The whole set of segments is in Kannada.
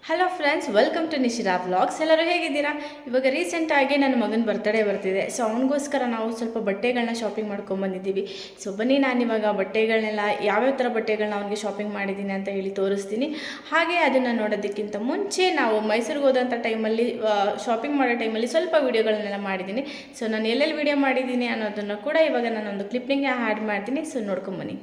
Hello friends, welcome to Nishira vlogs. ಎಲ್ಲರೂ ಹೇಗಿದ್ದೀರಾ? ಇವಾಗ ರೀಸೆಂಟಾಗಿ ನನ್ನ ಮಗನ ಬರ್ತ್ಡೇ ಬರ್ತಿದೆ. ಸೊ ಅವನಿಗೋಸ್ಕರ ನಾವು ಸ್ವಲ್ಪ ಬಟ್ಟೆಗಳನ್ನ ಶಾಪಿಂಗ್ ಮಾಡ್ಕೊಂಬಂದಿದ್ದೀವಿ. ಸೊ ಬನ್ನಿ, ನಾನು ಇವಾಗ ಬಟ್ಟೆಗಳನ್ನೆಲ್ಲ ಯಾವ್ಯಾವ ಥರ ಬಟ್ಟೆಗಳನ್ನ ಅವನಿಗೆ ಶಾಪಿಂಗ್ ಮಾಡಿದ್ದೀನಿ ಅಂತ ಹೇಳಿ ತೋರಿಸ್ತೀನಿ. ಹಾಗೆ ಅದನ್ನು ನೋಡೋದಕ್ಕಿಂತ ಮುಂಚೆ ನಾವು ಮೈಸೂರಿಗೆ ಹೋದಂಥ ಟೈಮಲ್ಲಿ ಶಾಪಿಂಗ್ ಮಾಡೋ ಟೈಮಲ್ಲಿ ಸ್ವಲ್ಪ ವೀಡಿಯೋಗಳನ್ನೆಲ್ಲ ಮಾಡಿದ್ದೀನಿ. ಸೊ ನಾನು ಎಲ್ಲೆಲ್ಲಿ ವೀಡಿಯೋ ಮಾಡಿದ್ದೀನಿ ಅನ್ನೋದನ್ನು ಕೂಡ ಇವಾಗ ನಾನೊಂದು ಕ್ಲಿಪ್ಪಿಂಗ್ ಆ್ಯಡ್ ಮಾಡ್ತೀನಿ. ಸೊ ನೋಡ್ಕೊಂಬನ್ನಿ.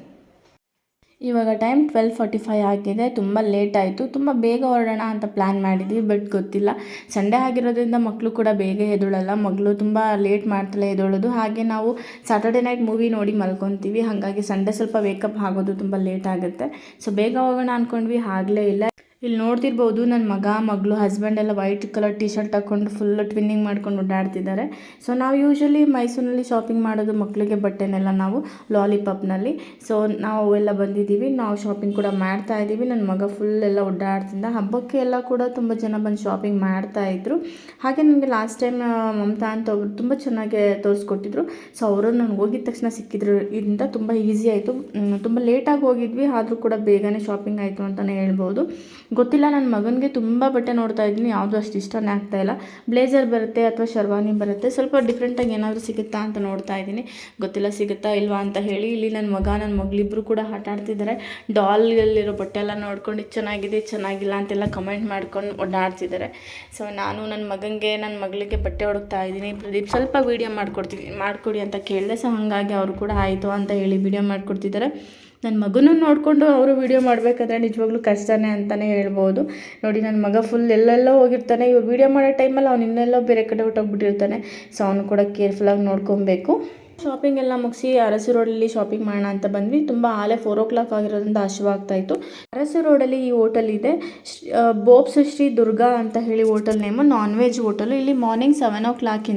ಇವಾಗ ಟೈಮ್ 12:45 ಆಗಿದೆ. ತುಂಬ ಲೇಟ್ ಆಯಿತು. ತುಂಬ ಬೇಗ ಹೊರಡೋಣ ಅಂತ ಪ್ಲ್ಯಾನ್ ಮಾಡಿದ್ವಿ, ಬಟ್ ಗೊತ್ತಿಲ್ಲ, ಸಂಡೇ ಆಗಿರೋದ್ರಿಂದ ಮಕ್ಕಳು ಕೂಡ ಬೇಗ ಎದ್ದೇಳಲ್ಲ. ಮಗಳು ತುಂಬ ಲೇಟ್ ಮಾಡ್ತಾಳೆ ಎದ್ದೇಳೋದು. ಹಾಗೆ ನಾವು ಸಾಟರ್ಡೆ ನೈಟ್ ಮೂವಿ ನೋಡಿ ಮಲ್ಕೊತೀವಿ. ಹಾಗಾಗಿ ಸಂಡೇ ಸ್ವಲ್ಪ ವೇಕಪ್ ಆಗೋದು ತುಂಬ ಲೇಟ್ ಆಗುತ್ತೆ. ಸೊ ಬೇಗ ಹೋಗೋಣ ಅಂದ್ಕೊಂಡ್ವಿ, ಆಗಲೇ ಇಲ್ಲ. ಇಲ್ಲಿ ನೋಡ್ತಿರ್ಬೋದು, ನನ್ನ ಮಗಳು ಹಸ್ಬೆಂಡ್ ಎಲ್ಲ ವೈಟ್ ಕಲರ್ ಟೀ ಶರ್ಟ್ ಹಾಕ್ಕೊಂಡು ಫುಲ್ ಟ್ವಿನ್ನಿಂಗ್ ಮಾಡ್ಕೊಂಡು ಓಡಾಡ್ತಿದ್ದಾರೆ. ಸೊ ನಾವು ಯೂಶ್ವಲಿ ಮೈಸೂರಿನಲ್ಲಿ ಶಾಪಿಂಗ್ ಮಾಡೋದು ಮಕ್ಕಳಿಗೆ ಬಟ್ಟೆನೆಲ್ಲ ನಾವು ಲಾಲಿಪಾಪ್ನಲ್ಲಿ. ಸೊ ನಾವು ಎಲ್ಲ ಬಂದಿದ್ದೀವಿ, ನಾವು ಶಾಪಿಂಗ್ ಕೂಡ ಮಾಡ್ತಾ ಇದ್ದೀವಿ. ನನ್ನ ಮಗ ಫುಲ್ ಎಲ್ಲ ಓಡಾಡ್ತಿದ್ದ. ಹಬ್ಬಕ್ಕೆ ಎಲ್ಲ ಕೂಡ ತುಂಬ ಜನ ಬಂದು ಶಾಪಿಂಗ್ ಮಾಡ್ತಾಯಿದ್ರು. ಹಾಗೆ ನನಗೆ ಲಾಸ್ಟ್ ಟೈಮ್ ಮಮತಾ ಅಂತ ಒಬ್ರು ತುಂಬ ಚೆನ್ನಾಗಿ ತೋರಿಸ್ಕೊಟ್ಟಿದ್ರು. ಸೊ ಅವರು ನನಗೆ ಹೋಗಿದ ತಕ್ಷಣ ಸಿಕ್ಕಿದ್ರು. ಇದರಿಂದ ತುಂಬ ಈಸಿ ಆಯಿತು. ತುಂಬ ಲೇಟಾಗಿ ಹೋಗಿದ್ವಿ, ಆದರೂ ಕೂಡ ಬೇಗನೆ ಶಾಪಿಂಗ್ ಆಯಿತು ಅಂತಲೇ ಹೇಳ್ಬೋದು. ಗೊತ್ತಿಲ್ಲ, ನನ್ನ ಮಗನಿಗೆ ತುಂಬ ಬಟ್ಟೆ ನೋಡ್ತಾ ಇದ್ದೀನಿ, ಯಾವುದೂ ಅಷ್ಟು ಇಷ್ಟನೇ ಆಗ್ತಾಯಿಲ್ಲ. ಬ್ಲೇಸರ್ ಬರುತ್ತೆ ಅಥವಾ ಶರ್ವಾನಿ ಬರುತ್ತೆ, ಸ್ವಲ್ಪ ಡಿಫ್ರೆಂಟಾಗಿ ಏನಾದರೂ ಸಿಗುತ್ತಾ ಅಂತ ನೋಡ್ತಾ ಇದ್ದೀನಿ. ಗೊತ್ತಿಲ್ಲ ಸಿಗುತ್ತಾ ಇಲ್ವಾ ಅಂತ ಹೇಳಿ. ಇಲ್ಲಿ ನನ್ನ ಮಗಳಿಬ್ಬರು ಕೂಡ ಆಟ ಆಡ್ತಿದ್ದಾರೆ. ಡಾಲ್ಗಲ್ಲಿರೋ ಬಟ್ಟೆ ಎಲ್ಲ ನೋಡ್ಕೊಂಡು ಚೆನ್ನಾಗಿದೆ ಚೆನ್ನಾಗಿಲ್ಲ ಅಂತೆಲ್ಲ ಕಮೆಂಟ್ ಮಾಡ್ಕೊಂಡು ಓಡಾಡ್ತಿದ್ದಾರೆ. ಸೊ ನಾನು ನನ್ನ ಮಗಳಿಗೆ ಬಟ್ಟೆ ಹುಡುಕ್ತಾ ಇದ್ದೀನಿ. ಪ್ರದೀಪ್ ಸ್ವಲ್ಪ ವೀಡಿಯೋ ಮಾಡಿಕೊಡಿ ಅಂತ ಕೇಳಿದೆ. ಸೊ ಹಾಗಾಗಿ ಅವರು ಕೂಡ ಆಯಿತು ಅಂತ ಹೇಳಿ ವೀಡಿಯೋ ಮಾಡಿಕೊಡ್ತಿದ್ದಾರೆ. ನನ್ನ ಮಗನೂ ನೋಡಿಕೊಂಡು ಅವರು ವೀಡಿಯೋ ಮಾಡಬೇಕಾದ್ರೆ ನಿಜವಾಗ್ಲೂ ಕಷ್ಟನೇ ಅಂತಲೇ ಹೇಳ್ಬೋದು. ನೋಡಿ, ನನ್ನ ಮಗ ಫುಲ್ ಎಲ್ಲೆಲ್ಲೋ ಹೋಗಿರ್ತಾನೆ. ಇವ್ರು ವೀಡಿಯೋ ಮಾಡೋ ಟೈಮಲ್ಲಿ ಅವ್ನು ಇನ್ನೆಲ್ಲೋ ಬೇರೆ ಕಡೆ ಹೊಟ್ಟೋಗ್ಬಿಟ್ಟಿರ್ತಾನೆ. ಸೊ ಅವನು ಕೂಡ ಕೇರ್ಫುಲ್ಲಾಗಿ ನೋಡ್ಕೊಬೇಕು. ಶಾಪಿಂಗ್ ಎಲ್ಲ ಮುಗಿಸಿ ಅರಸು ರೋಡಲ್ಲಿ ಶಾಪಿಂಗ್ ಮಾಡೋಣ ಅಂತ ಬಂದ್ವಿ. ತುಂಬ ಆಲೇ 4 o'clock ಆಗಿರೋದ್ರಿಂದ ಹಸಿವಾಗ್ತಾಯಿತ್ತು. ಅರಸು ರೋಡಲ್ಲಿ ಈ ಹೋಟೆಲ್ ಇದೆ, ಬೋಬ್ಸ್ ಶ್ರೀ ದುರ್ಗಾ ಅಂತ ಹೇಳಿ hotel name. Non veg hotel. ಇಲ್ಲಿ ಮಾರ್ನಿಂಗ್ 7 o'clock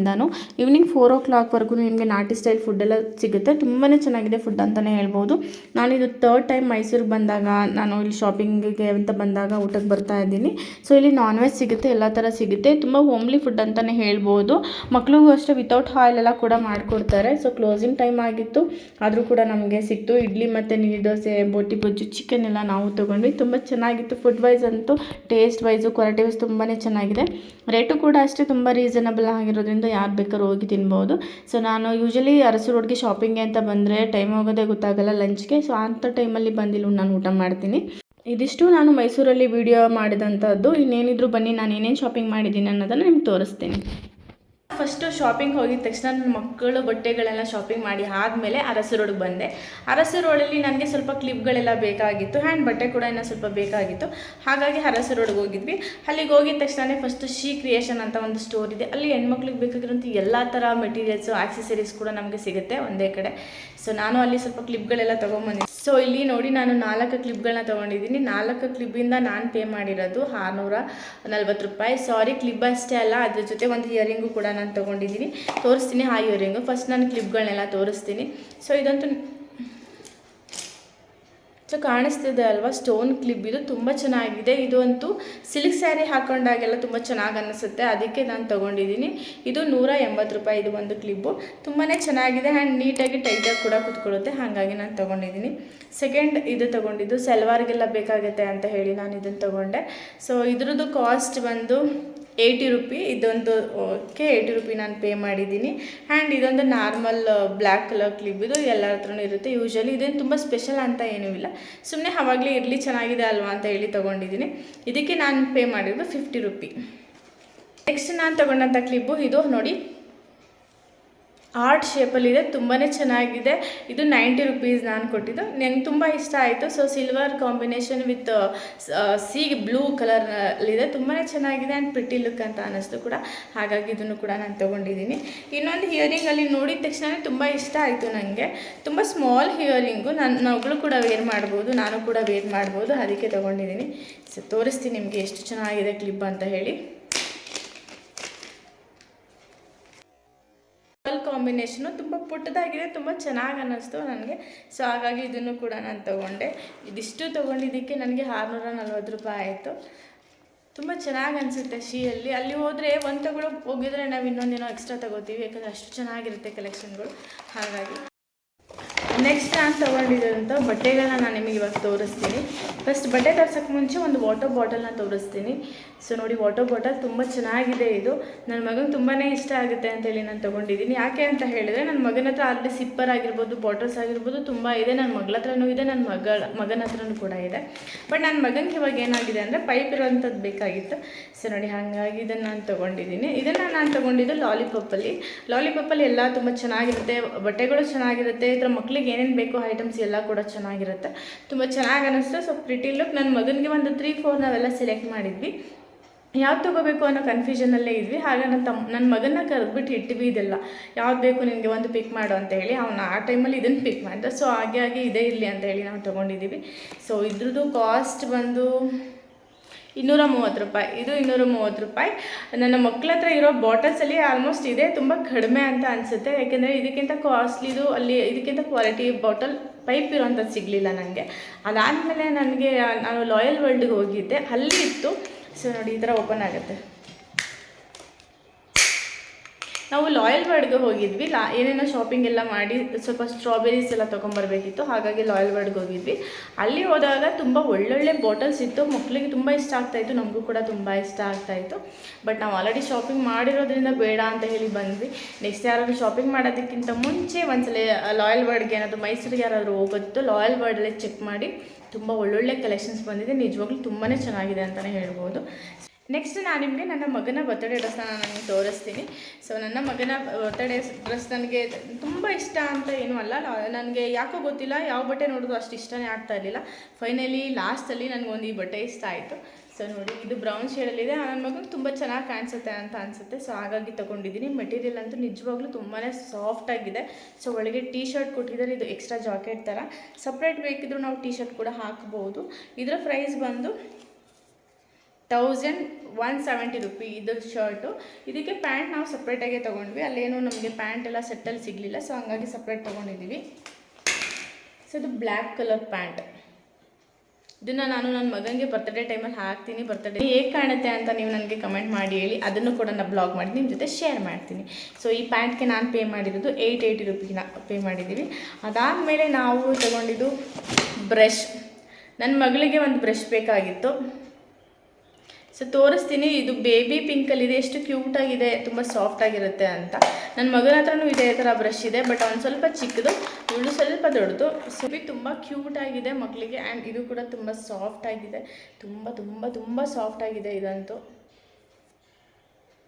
ಈವ್ನಿಂಗ್ 4 o'clock ನಿಮಗೆ ನಾಟಿ ಸ್ಟೈಲ್ ಫುಡ್ ಎಲ್ಲ ಸಿಗುತ್ತೆ. ತುಂಬಾ ಚೆನ್ನಾಗಿದೆ ಫುಡ್ ಅಂತಲೇ ಹೇಳ್ಬೋದು. ನಾನಿದು 3rd ಟೈಮ್ ಮೈಸೂರಿಗೆ ಬಂದಾಗ, ನಾನು ಇಲ್ಲಿ ಶಾಪಿಂಗಿಗೆ ಅಂತ ಬಂದಾಗ ಊಟಕ್ಕೆ ಬರ್ತಾ ಇದ್ದೀನಿ. ಸೊ ಇಲ್ಲಿ ನಾನ್ ವೆಜ್ ಸಿಗುತ್ತೆ, ಎಲ್ಲ ಥರ ಸಿಗುತ್ತೆ. ತುಂಬ ಹೋಮ್ಲಿ ಫುಡ್ ಅಂತಲೇ ಹೇಳ್ಬೋದು. ಮಕ್ಳಿಗೂ ಅಷ್ಟೇ ವಿತೌಟ್ ಆಯಿಲ್ ಎಲ್ಲ ಕೂಡ ಮಾಡಿಕೊಡ್ತಾರೆ. ಸೊ ಕ್ಲೋಸಿಂಗ್ ಟೈಮ್ ಆಗಿತ್ತು, ಆದರೂ ಕೂಡ ನಮಗೆ ಸಿಕ್ತು. ಇಡ್ಲಿ ಮತ್ತು ನೀರು ದೋಸೆ, ಬೋಟಿ ಬಜ್ಜು, ಚಿಕನ್ ಎಲ್ಲ ನಾವು ತೊಗೊಂಡ್ವಿ. ತುಂಬ ಚೆನ್ನಾಗಿತ್ತು. ಫುಡ್ ವೈಸ್ ಅಂತೂ, ಟೇಸ್ಟ್ ವೈಸು, ಕ್ವಾಲಿಟಿ ವೈಸ್ ತುಂಬಾ ಚೆನ್ನಾಗಿದೆ. ರೇಟು ಕೂಡ ಅಷ್ಟೇ ತುಂಬ ರೀಸನಬಲ್ ಆಗಿರೋದ್ರಿಂದ ಯಾರು ಬೇಕಾದ್ರೂ ಹೋಗಿ ತಿನ್ಬೋದು. ಸೊ ನಾನು ಯೂಶಲಿ ಅರಸು ರೋಡ್ಗೆ ಶಾಪಿಂಗ್ಗೆ ಅಂತ ಬಂದರೆ ಟೈಮ್ ಹೋಗೋದೇ ಗೊತ್ತಾಗಲ್ಲ ಲಂಚ್ಗೆ. ಸೊ ಅಂಥ ಟೈಮಲ್ಲಿ ಬಂದಿಲ್ಲ ನಾನು ಊಟ ಮಾಡ್ತೀನಿ. ಇದಿಷ್ಟು ನಾನು ಮೈಸೂರಲ್ಲಿ ವಿಡಿಯೋ ಮಾಡಿದಂಥದ್ದು. ಇನ್ನೇನಿದ್ರು ಬನ್ನಿ, ನಾನು ಏನೇನು ಶಾಪಿಂಗ್ ಮಾಡಿದ್ದೀನಿ ಅನ್ನೋದನ್ನು ನಿಮ್ಗೆ ತೋರಿಸ್ತೀನಿ. ಫಸ್ಟು ಶಾಪಿಂಗ್ ಹೋಗಿದ ತಕ್ಷಣ ನನ್ನ ಮಕ್ಕಳು ಬಟ್ಟೆಗಳೆಲ್ಲ ಶಾಪಿಂಗ್ ಮಾಡಿ ಆದಮೇಲೆ ಅರಸು ರೋಡ್ಗೆ ಬಂದೆ. ಅರಸು ರೋಡಲ್ಲಿ ನನಗೆ ಸ್ವಲ್ಪ ಕ್ಲಿಪ್ಗಳೆಲ್ಲ ಬೇಕಾಗಿತ್ತು, ಹ್ಯಾಂಡ್ ಬಟ್ಟೆ ಕೂಡ ಇನ್ನೂ ಸ್ವಲ್ಪ ಬೇಕಾಗಿತ್ತು. ಹಾಗಾಗಿ ಅರಸು ರೋಡ್ಗೆ ಹೋಗಿದ್ವಿ. ಅಲ್ಲಿಗೆ ಹೋಗಿದ ತಕ್ಷಣ ಫಸ್ಟು ಶಿ ಕ್ರಿಯೇಷನ್ ಅಂತ ಒಂದು ಸ್ಟೋರ್ ಇದೆ. ಅಲ್ಲಿ ಹೆಣ್ಮಕ್ಳಿಗೆ ಬೇಕಾಗಿರೋಂಥ ಎಲ್ಲ ಥರ ಮೆಟೀರಿಯಲ್ಸು, ಆಕ್ಸೆಸರೀಸ್ ಕೂಡ ನಮಗೆ ಸಿಗುತ್ತೆ ಒಂದೇ ಕಡೆ. ಸೊ ನಾನು ಅಲ್ಲಿ ಸ್ವಲ್ಪ ಕ್ಲಿಪ್ಗಳೆಲ್ಲ ತೊಗೊಂಬಂದಿದ್ದೆ. ಸೊ ಇಲ್ಲಿ ನೋಡಿ, ನಾನು 4 ಕ್ಲಿಪ್ಗಳನ್ನ ತೊಗೊಂಡಿದ್ದೀನಿ. 4 ಕ್ಲಿಪ್ಪಿಂದ ನಾನು ಪೇ ಮಾಡಿರೋದು 640 ರೂಪಾಯಿ. ಸಾರಿ, ಕ್ಲಿಪ್ ಅಷ್ಟೇ ಅಲ್ಲ, ಅದ್ರ ಜೊತೆ ಒಂದು ಇಯರಿಂಗು ಕೂಡ ನಾನು ತೊಗೊಂಡಿದ್ದೀನಿ. ತೋರಿಸ್ತೀನಿ ಆ ಇಯರಿಂಗು. ಫಸ್ಟ್ ನಾನು ಕ್ಲಿಪ್ಗಳನ್ನೆಲ್ಲ ತೋರಿಸ್ತೀನಿ. ಸೊ ಇದಂತೂ ಕಾಣಿಸ್ತಿದೆ ಅಲ್ವಾ, ಸ್ಟೋನ್ ಕ್ಲಿಪ್. ಇದು ತುಂಬ ಚೆನ್ನಾಗಿದೆ. ಇದು ಅಂತೂ ಸಿಲ್ಕ್ ಸ್ಯಾರಿ ಹಾಕೊಂಡಾಗೆಲ್ಲ ತುಂಬ ಚೆನ್ನಾಗಿ ಅನ್ನಿಸುತ್ತೆ, ಅದಕ್ಕೆ ನಾನು ತೊಗೊಂಡಿದ್ದೀನಿ. ಇದು 180 ರೂಪಾಯಿ. ಇದು ಒಂದು ಕ್ಲಿಪ್ಪು ತುಂಬಾ ಚೆನ್ನಾಗಿದೆ ಆ್ಯಂಡ್ ನೀಟಾಗಿ ಟೈಟಾಗಿ ಕೂಡ ಕೂತ್ಕೊಳ್ಳುತ್ತೆ. ಹಾಗಾಗಿ ನಾನು ತೊಗೊಂಡಿದ್ದೀನಿ. ಸೆಕೆಂಡ್ ಇದು ತೊಗೊಂಡಿದ್ದು ಸಲ್ವಾರ್ಗೆಲ್ಲ ಬೇಕಾಗುತ್ತೆ ಅಂತ ಹೇಳಿ ನಾನು ಇದನ್ನು ತೊಗೊಂಡೆ. ಸೊ ಇದ್ರದ್ದು ಕಾಸ್ಟ್ ಬಂದು 80 ರೂಪಿ. ಇದೊಂದು 80 ರೂಪಿ ನಾನು ಪೇ ಮಾಡಿದ್ದೀನಿ. ಆ್ಯಂಡ್ ಇದೊಂದು ನಾರ್ಮಲ್ ಬ್ಲ್ಯಾಕ್ ಕಲರ್ ಕ್ಲಿಪ್. ಇದು ಎಲ್ಲರ ಹತ್ರನೂ ಇರುತ್ತೆ ಯೂಶಲಿ. ಇದೇನು ತುಂಬ ಸ್ಪೆಷಲ್ ಅಂತ ಏನೂ ಇಲ್ಲ, ಸುಮ್ಮನೆ ಅವಾಗಲೇ ಇರಲಿ ಚೆನ್ನಾಗಿದೆ ಅಲ್ವಾ ಅಂತ ಹೇಳಿ ತೊಗೊಂಡಿದ್ದೀನಿ. ಇದಕ್ಕೆ ನಾನು ಪೇ ಮಾಡಿರೋದು 50 ರೂಪಿ. ನೆಕ್ಸ್ಟ್ ನಾನು ತೊಗೊಂಡಂಥ ಕ್ಲಿಪ್ಪು ಇದು ನೋಡಿ, ಆರ್ಟ್ ಶೇಪಲ್ಲಿದೆ, ತುಂಬಾ ಚೆನ್ನಾಗಿದೆ. ಇದು 90 ರೂಪೀಸ್ ನಾನು ಕೊಟ್ಟಿದ್ದು. ನನಗೆ ತುಂಬ ಇಷ್ಟ ಆಯಿತು. So silver combination with sea blue ಕಲರ್ನಲ್ಲಿದೆ, ತುಂಬಾ ಚೆನ್ನಾಗಿದೆ ಆ್ಯಂಡ್ ಪ್ರಿಟಿ ಲುಕ್ ಅಂತ ಅನ್ನಿಸ್ತು ಕೂಡ. ಹಾಗಾಗಿ ಇದನ್ನು ಕೂಡ ನಾನು ತೊಗೊಂಡಿದ್ದೀನಿ. ಇನ್ನೊಂದು ಹಿಯರಿಂಗಲ್ಲಿ ನೋಡಿದ ತಕ್ಷಣ ತುಂಬ ಇಷ್ಟ ಆಯಿತು ನನಗೆ. ತುಂಬ ಸ್ಮಾಲ್ ಹಿಯರಿಂಗು, ನನ್ನ ಮಗಳು ಕೂಡ ವೇರ್ ಮಾಡ್ಬೋದು, ನಾನು ಕೂಡ ವೇರ್ ಮಾಡ್ಬೋದು, ಅದಕ್ಕೆ ತೊಗೊಂಡಿದ್ದೀನಿ. ಸೊ ತೋರಿಸ್ತೀನಿ ನಿಮಗೆ ಎಷ್ಟು ಚೆನ್ನಾಗಿದೆ ಕ್ಲಿಪ್ ಅಂತ ಹೇಳಿ. ಕಾಂಬಿನೇಷನು ತುಂಬ ಪುಟ್ಟದಾಗಿದೆ, ತುಂಬ ಚೆನ್ನಾಗಿ ಅನ್ನಿಸ್ತು ನನಗೆ. ಸೊ ಹಾಗಾಗಿ ಇದನ್ನು ಕೂಡ ನಾನು ತೊಗೊಂಡೆ. ಇದಿಷ್ಟು ತೊಗೊಂಡಿದ್ದಕ್ಕೆ ನನಗೆ 640 ರೂಪಾಯಿ ಆಯಿತು. ತುಂಬ ಚೆನ್ನಾಗಿ ಅನಿಸುತ್ತೆ ಶೀಯಲ್ಲಿ. ಅಲ್ಲಿ ಹೋದರೆ ಒಂದು ಹೋಗಿದ್ರೆ ನಾವು ಇನ್ನೊಂದೇನೋ ಎಕ್ಸ್ಟ್ರಾ ತೊಗೋತೀವಿ, ಯಾಕಂದರೆ ಅಷ್ಟು ಚೆನ್ನಾಗಿರುತ್ತೆ ಕಲೆಕ್ಷನ್ಗಳು. ಹಾಗಾಗಿ ನೆಕ್ಸ್ಟ್ ನಾನು ತೊಗೊಂಡಿರೋಂಥ ಬಟ್ಟೆಗಳನ್ನ ನಾನು ನಿಮಗೆ ಇವಾಗ ತೋರಿಸ್ತೀನಿ. ಫಸ್ಟ್ ಬಟ್ಟೆ ತೋರ್ಸೋಕ್ಕೆ ಮುಂಚೆ ಒಂದು ವಾಟರ್ ಬಾಟಲ್ನ ತೋರಿಸ್ತೀನಿ. ಸೊ ನೋಡಿ, ವಾಟರ್ ಬಾಟಲ್ ತುಂಬ ಚೆನ್ನಾಗಿದೆ. ಇದು ನನ್ನ ಮಗನಿಗೆ ತುಂಬಾ ಇಷ್ಟ ಆಗುತ್ತೆ ಅಂತೇಳಿ ನಾನು ತೊಗೊಂಡಿದ್ದೀನಿ. ಯಾಕೆ ಅಂತ ಹೇಳಿದ್ರೆ, ನನ್ನ ಮಗನ ಹತ್ರ ಅಲ್ಲಿ ಸಿಪ್ಪರ್ ಆಗಿರ್ಬೋದು, ಬಾಟಲ್ಸ್ ಆಗಿರ್ಬೋದು ತುಂಬ ಇದೆ. ನನ್ನ ಮಗಳ ಹತ್ರನೂ ಇದೆ, ನನ್ನ ಮಗನ ಹತ್ರನೂ ಕೂಡ ಇದೆ. ಬಟ್ ನನ್ನ ಮಗನಿಗೆ ಇವಾಗ ಏನಾಗಿದೆ ಅಂದರೆ ಪೈಪ್ ಇರೋವಂಥದ್ದು ಬೇಕಾಗಿತ್ತು. ಸೊ ನೋಡಿ, ಹಾಗಾಗಿ ಇದನ್ನು ನಾನು ತೊಗೊಂಡಿದ್ದೀನಿ. ಇದನ್ನು ನಾನು ತೊಗೊಂಡಿದ್ದು ಲಾಲಿಪಾಪಲ್ಲಿ ಎಲ್ಲ ತುಂಬ ಚೆನ್ನಾಗಿರುತ್ತೆ, ಬಟ್ಟೆಗಳು ಚೆನ್ನಾಗಿರುತ್ತೆ. ಈ ಥರ ಮಕ್ಳಿಗೆ ಏನೇನು ಬೇಕೋ ಐಟಮ್ಸ್ ಎಲ್ಲ ಕೂಡ ಚೆನ್ನಾಗಿರುತ್ತೆ. ತುಂಬ ಚೆನ್ನಾಗಿ ಅನ್ನಿಸ್ತು. So pretty look. ನನ್ನ ಮಗನಿಗೆ ಒಂದು 3-4 ನಾವೆಲ್ಲ ಸೆಲೆಕ್ಟ್ ಮಾಡಿದ್ವಿ. ಯಾವ್ದು ತೊಗೋಬೇಕು ಅನ್ನೋ ಕನ್ಫ್ಯೂಷನಲ್ಲೇ ಇದ್ವಿ. ಹಾಗೆ ನನ್ನ ಮಗನ್ನ ಕರೆದ್ಬಿಟ್ಟು ಇಟ್ವಿ, ಇದೆಲ್ಲ ಯಾವ್ದು ಬೇಕು ನಿನಗೆ ಒಂದು ಪಿಕ್ ಮಾಡು ಅಂತ ಹೇಳಿ. ಅವನು ಆ ಟೈಮಲ್ಲಿ ಇದನ್ನು ಪಿಕ್ ಮಾಡಿದ. ಸೊ ಹಾಗೆ ಇದೇ ಇರಲಿ ಅಂತ ಹೇಳಿ ನಾವು ತೊಗೊಂಡಿದ್ದೀವಿ. ಸೊ ಇದ್ರದ್ದು ಕಾಸ್ಟ್ ಬಂದು 230 ರೂಪಾಯಿ. ಇದು 230 ರೂಪಾಯಿ. ನನ್ನ ಮಕ್ಕಳ ಹತ್ರ ಇರೋ ಬಾಟಲ್ಸಲ್ಲಿ ಆಲ್ಮೋಸ್ಟ್ ಇದೆ, ತುಂಬ ಕಡಿಮೆ ಅಂತ ಅನಿಸುತ್ತೆ. ಯಾಕೆಂದರೆ ಇದಕ್ಕಿಂತ ಕಾಸ್ಟ್ಲಿದು ಅಲ್ಲಿ ಇದಕ್ಕಿಂತ ಕ್ವಾಲಿಟಿ ಬಾಟಲ್ ಪೈಪ್ ಇರೋಂಥದ್ದು ಸಿಗಲಿಲ್ಲ ನನಗೆ. ಅದಾದಮೇಲೆ ನಾನು ಲಾಯಲ್ ವರ್ಲ್ಡ್ಗೆ ಹೋಗಿದ್ದೆ, ಅಲ್ಲಿ ಇತ್ತು. ಸೊ ನೋಡಿ, ಈ ಥರ ಓಪನ್ ಆಗುತ್ತೆ. ನಾವು ಲಾಯಲ್ ವರ್ಡ್ಗೆ ಹೋಗಿದ್ವಿ. ಏನೇನೋ ಶಾಪಿಂಗ್ ಎಲ್ಲ ಮಾಡಿ ಸ್ವಲ್ಪ ಸ್ಟ್ರಾಬೆರೀಸ್ ಎಲ್ಲ ತೊಗೊಂಬರ್ಬೇಕಿತ್ತು. ಹಾಗಾಗಿ ಲಾಯಲ್ ವರ್ಡ್ಗೆ ಹೋಗಿದ್ವಿ. ಅಲ್ಲಿ ಹೋದಾಗ ತುಂಬ ಒಳ್ಳೊಳ್ಳೆ ಬಾಟಲ್ಸ್ ಇತ್ತು. ಮಕ್ಕಳಿಗೆ ತುಂಬ ಇಷ್ಟ ಆಗ್ತಾಯಿತ್ತು, ನಮಗೂ ಕೂಡ ತುಂಬ ಇಷ್ಟ ಆಗ್ತಾಯಿತ್ತು. ಬಟ್ ನಾವು ಆಲ್ರೆಡಿ ಶಾಪಿಂಗ್ ಮಾಡಿರೋದ್ರಿಂದ ಬೇಡ ಅಂತ ಹೇಳಿ ಬಂದ್ವಿ. ನೆಕ್ಸ್ಟ್ ಯಾರಾದರೂ ಶಾಪಿಂಗ್ ಮಾಡೋದಕ್ಕಿಂತ ಮುಂಚೆ ಒಂದ್ಸಲ ಲಾಯಲ್ ವರ್ಡ್ಗೆ ಏನಾದರೂ ಮೈಸೂರಿಗೆ ಯಾರಾದರೂ ಹೋಗೋದು ಲಾಯಲ್ ವರ್ಡಲ್ಲೇ ಚೆಕ್ ಮಾಡಿ. ತುಂಬ ಒಳ್ಳೊಳ್ಳೆ ಕಲೆಕ್ಷನ್ಸ್ ಬಂದಿದೆ, ನಿಜವಾಗ್ಲೂ ತುಂಬಾ ಚೆನ್ನಾಗಿದೆ ಅಂತಲೇ ಹೇಳ್ಬೋದು. ನೆಕ್ಸ್ಟ್ ನಾನು ನಿಮಗೆ ನನ್ನ ಮಗನ ಬರ್ತಡೇ ಡ್ರೆಸ್ನ ನಾನು ತೋರಿಸ್ತೀನಿ. ಸೊ ನನ್ನ ಮಗನ ಬರ್ತಡೇ ಡ್ರೆಸ್ ನನಗೆ ತುಂಬ ಇಷ್ಟ ಅಂತ ಏನೂ ಅಲ್ಲ. ನನಗೆ ಯಾಕೋ ಗೊತ್ತಿಲ್ಲ, ಯಾವ ಬಟ್ಟೆ ನೋಡೋದು ಅಷ್ಟು ಇಷ್ಟನೇ ಆಗ್ತಾ ಇರಲಿಲ್ಲ. ಫೈನಲಿ ಲಾಸ್ಟಲ್ಲಿ ನನಗೊಂದು ಈ ಬಟ್ಟೆ ಇಷ್ಟ ಆಯಿತು. ಸೊ ನೋಡಿ, ಇದು ಬ್ರೌನ್ ಶೇಡಲ್ಲಿದೆ. ನನ್ನ ಮಗನಿಗೆ ತುಂಬ ಚೆನ್ನಾಗಿ ಕಾಣಿಸುತ್ತೆ ಅಂತ ಅನಿಸುತ್ತೆ. ಸೊ ಹಾಗಾಗಿ ತೊಗೊಂಡಿದ್ದೀನಿ. ಮೆಟೀರಿಯಲ್ ಅಂತೂ ನಿಜವಾಗ್ಲೂ ತುಂಬಾ ಸಾಫ್ಟಾಗಿದೆ. ಸೊ ಒಳಗೆ ಟೀ ಶರ್ಟ್ ಕೊಟ್ಟಿದ್ದಾರೆ. ಇದು ಎಕ್ಸ್ಟ್ರಾ ಜಾಕೆಟ್ ಥರ. ಸಪ್ರೇಟ್ ಬೇಕಿದ್ರೂ ನಾವು ಟೀ ಶರ್ಟ್ ಕೂಡ ಹಾಕ್ಬೋದು. ಇದರ ಪ್ರೈಸ್ ಬಂದು 1170 ರೂಪಿ ಇದು ಶರ್ಟು. ಇದಕ್ಕೆ ಪ್ಯಾಂಟ್ ನಾವು ಸಪ್ರೇಟಾಗೆ ತೊಗೊಂಡ್ವಿ. ಅಲ್ಲೇನೋ ನಮಗೆ ಪ್ಯಾಂಟ್ ಎಲ್ಲ ಸೆಟ್ಟಲ್ಲಿ ಸಿಗಲಿಲ್ಲ. ಸೊ ಹಂಗಾಗಿ ಸಪ್ರೇಟ್ ತೊಗೊಂಡಿದ್ದೀವಿ. ಸೊ ಇದು ಬ್ಲ್ಯಾಕ್ ಕಲರ್ ಪ್ಯಾಂಟ್. ಇದನ್ನು ನಾನು ನನ್ನ ಮಗನಿಗೆ ಬರ್ತಡೇ ಟೈಮಲ್ಲಿ ಹಾಕ್ತೀನಿ. ಬರ್ತಡೇ ಹೇಗೆ ಕಾಣುತ್ತೆ ಅಂತ ನೀವು ನನಗೆ ಕಮೆಂಟ್ ಮಾಡಿ ಹೇಳಿ. ಅದನ್ನು ಕೂಡ ನಾನು ಬ್ಲಾಗ್ ಮಾಡಿ ನಿಮ್ಮ ಜೊತೆ ಶೇರ್ ಮಾಡ್ತೀನಿ. ಸೊ ಈ ಪ್ಯಾಂಟ್ಗೆ ನಾನು ಪೇ ಮಾಡಿರೋದು 880 ರೂಪಿನ ಪೇ ಮಾಡಿದ್ದೀವಿ. ಅದಾದಮೇಲೆ ನಾವು ತೊಗೊಂಡಿದ್ದು ಬ್ರಷ್. ನನ್ನ ಮಗಳಿಗೆ ಒಂದು ಬ್ರಷ್ ಬೇಕಾಗಿತ್ತು. ಸೊ ತೋರಿಸ್ತೀನಿ. ಇದು ಬೇಬಿ ಪಿಂಕಲ್ಲಿದೆ. ಎಷ್ಟು ಕ್ಯೂಟಾಗಿದೆ, ತುಂಬ ಸಾಫ್ಟಾಗಿರುತ್ತೆ ಅಂತ. ನನ್ನ ಮಗನ ಹತ್ರನೂ ಇದೇ ಥರ ಬ್ರಷ್ ಇದೆ. ಬಟ್ ಅವ್ನು ಸ್ವಲ್ಪ ಚಿಕ್ಕದು, ಇವಳು ಸ್ವಲ್ಪ ದೊಡ್ಡದು. ಸೊ ಇದು ತುಂಬ ಕ್ಯೂಟಾಗಿದೆ ಮಕ್ಕಳಿಗೆ. ಆ್ಯಂಡ್ ಇದು ಕೂಡ ತುಂಬ ಸಾಫ್ಟಾಗಿದೆ. ತುಂಬ ತುಂಬ ತುಂಬ ಸಾಫ್ಟಾಗಿದೆ ಇದಂತೂ.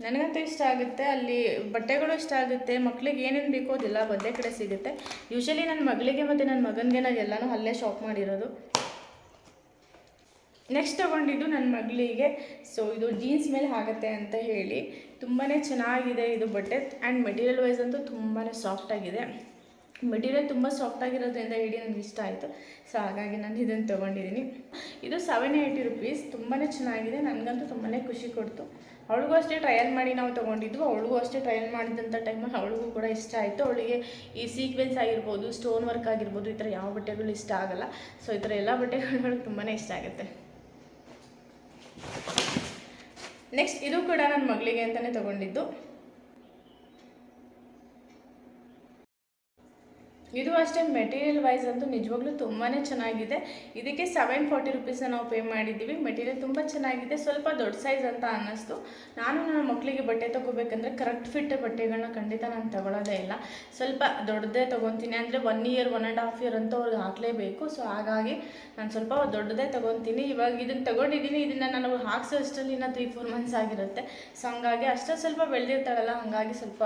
ನನಗಂತೂ ಇಷ್ಟ ಆಗುತ್ತೆ. ಅಲ್ಲಿ ಬಟ್ಟೆಗಳು ಇಷ್ಟ ಆಗುತ್ತೆ. ಮಕ್ಕಳಿಗೆ ಏನೇನು ಬೇಕೋ ಅದೆಲ್ಲ ಒಂದೇ ಕಡೆ ಸಿಗುತ್ತೆ. ಯೂಶಲಿ ನನ್ನ ಮಗಳಿಗೆ ಮತ್ತು ನನ್ನ ಮಗನಿಗೆ ನಾನು ಎಲ್ಲನೂ ಅಲ್ಲೇ ಶಾಪ್ ಮಾಡಿರೋದು. ನೆಕ್ಸ್ಟ್ ತೊಗೊಂಡಿದ್ದು ನನ್ನ ಮಗಳಿಗೆ. ಸೊ ಇದು ಜೀನ್ಸ್ ಮೇಲೆ ಆಗುತ್ತೆ ಅಂತ ಹೇಳಿ ತುಂಬಾ ಚೆನ್ನಾಗಿದೆ ಇದು ಬಟ್ಟೆ. ಆ್ಯಂಡ್ ಮೆಟೀರಿಯಲ್ ವೈಸ್ ಅಂತೂ ತುಂಬಾ ಸಾಫ್ಟಾಗಿದೆ. ಮೆಟೀರಿಯಲ್ ತುಂಬ ಸಾಫ್ಟಾಗಿರೋದ್ರಿಂದ ಹೇಳಿ ನನಗೆ ಇಷ್ಟ ಆಯಿತು. ಸೊ ಹಾಗಾಗಿ ನಾನು ಇದನ್ನು ತೊಗೊಂಡಿದ್ದೀನಿ. ಇದು 780 ರೂಪೀಸ್. ತುಂಬಾ ಚೆನ್ನಾಗಿದೆ. ನನಗಂತೂ ತುಂಬಾ ಖುಷಿ ಕೊಡ್ತು. ಅವಳಿಗೂ ಅಷ್ಟೇ ಟ್ರಯಲ್ ಮಾಡಿ ನಾವು ತೊಗೊಂಡಿದ್ವು. ಅವಳಿಗೂ ಅಷ್ಟೇ ಟ್ರಯಲ್ ಮಾಡಿದಂಥ ಟೈಮಲ್ಲಿ ಅವಳಿಗೂ ಕೂಡ ಇಷ್ಟ ಆಯಿತು. ಅವಳಿಗೆ ಈ ಸೀಕ್ವೆನ್ಸ್ ಆಗಿರ್ಬೋದು, ಸ್ಟೋನ್ ವರ್ಕ್ ಆಗಿರ್ಬೋದು, ಈ ಥರ ಯಾವ ಬಟ್ಟೆಗಳು ಇಷ್ಟ ಆಗೋಲ್ಲ. ಸೊ ಈ ಥರ ಎಲ್ಲ ಬಟ್ಟೆಗಳು ತುಂಬಾ ಇಷ್ಟ ಆಗುತ್ತೆ. ನೆಕ್ಸ್ಟ್ ಇದು ಕೂಡ ನನ್ನ ಮಗಳಿಗೆ ಅಂತಲೇ ತೊಗೊಂಡಿದ್ದು. ಇದು ಅಷ್ಟೇ ಮೆಟೀರಿಯಲ್ ವೈಸ್ ಅಂತೂ ನಿಜವಾಗ್ಲೂ ತುಂಬಾ ಚೆನ್ನಾಗಿದೆ. ಇದಕ್ಕೆ 740 ರೂಪೀಸ್ನ ನಾವು ಪೇ ಮಾಡಿದ್ದೀವಿ. ಮೆಟೀರಿಯಲ್ ತುಂಬ ಚೆನ್ನಾಗಿದೆ. ಸ್ವಲ್ಪ ದೊಡ್ಡ ಸೈಜ್ ಅಂತ ಅನ್ನಿಸ್ತು. ನಾನು ನನ್ನ ಮಕ್ಕಳಿಗೆ ಬಟ್ಟೆ ತೊಗೋಬೇಕಂದ್ರೆ ಕರೆಕ್ಟ್ ಫಿಟ್ ಬಟ್ಟೆಗಳನ್ನ ಖಂಡಿತ ನಾನು ತೊಗೊಳ್ಳೋದೇ ಇಲ್ಲ. ಸ್ವಲ್ಪ ದೊಡ್ಡದೇ ತೊಗೊತೀನಿ. ಅಂದರೆ 1 ಇಯರ್ 1.5 ಇಯರ್ ಅಂತೂ ಅವ್ರಿಗೆ ಹಾಕಲೇಬೇಕು. ಸೊ ಹಾಗಾಗಿ ನಾನು ಸ್ವಲ್ಪ ದೊಡ್ಡದೇ ತೊಗೊತೀನಿ. ಇವಾಗ ಇದನ್ನು ತೊಗೊಂಡಿದ್ದೀನಿ. ಇದನ್ನು ನಾನು ಹಾಕ್ಸೋ ಅಷ್ಟರಲ್ಲಿ ಇನ್ನೂ 3-4 ಮಂತ್ಸ್ ಆಗಿರುತ್ತೆ. ಸೊ ಹಂಗಾಗಿ ಅಷ್ಟೇ ಸ್ವಲ್ಪ ಬೆಳೆದಿರ್ತಾಳಲ್ಲ, ಹಾಗಾಗಿ ಸ್ವಲ್ಪ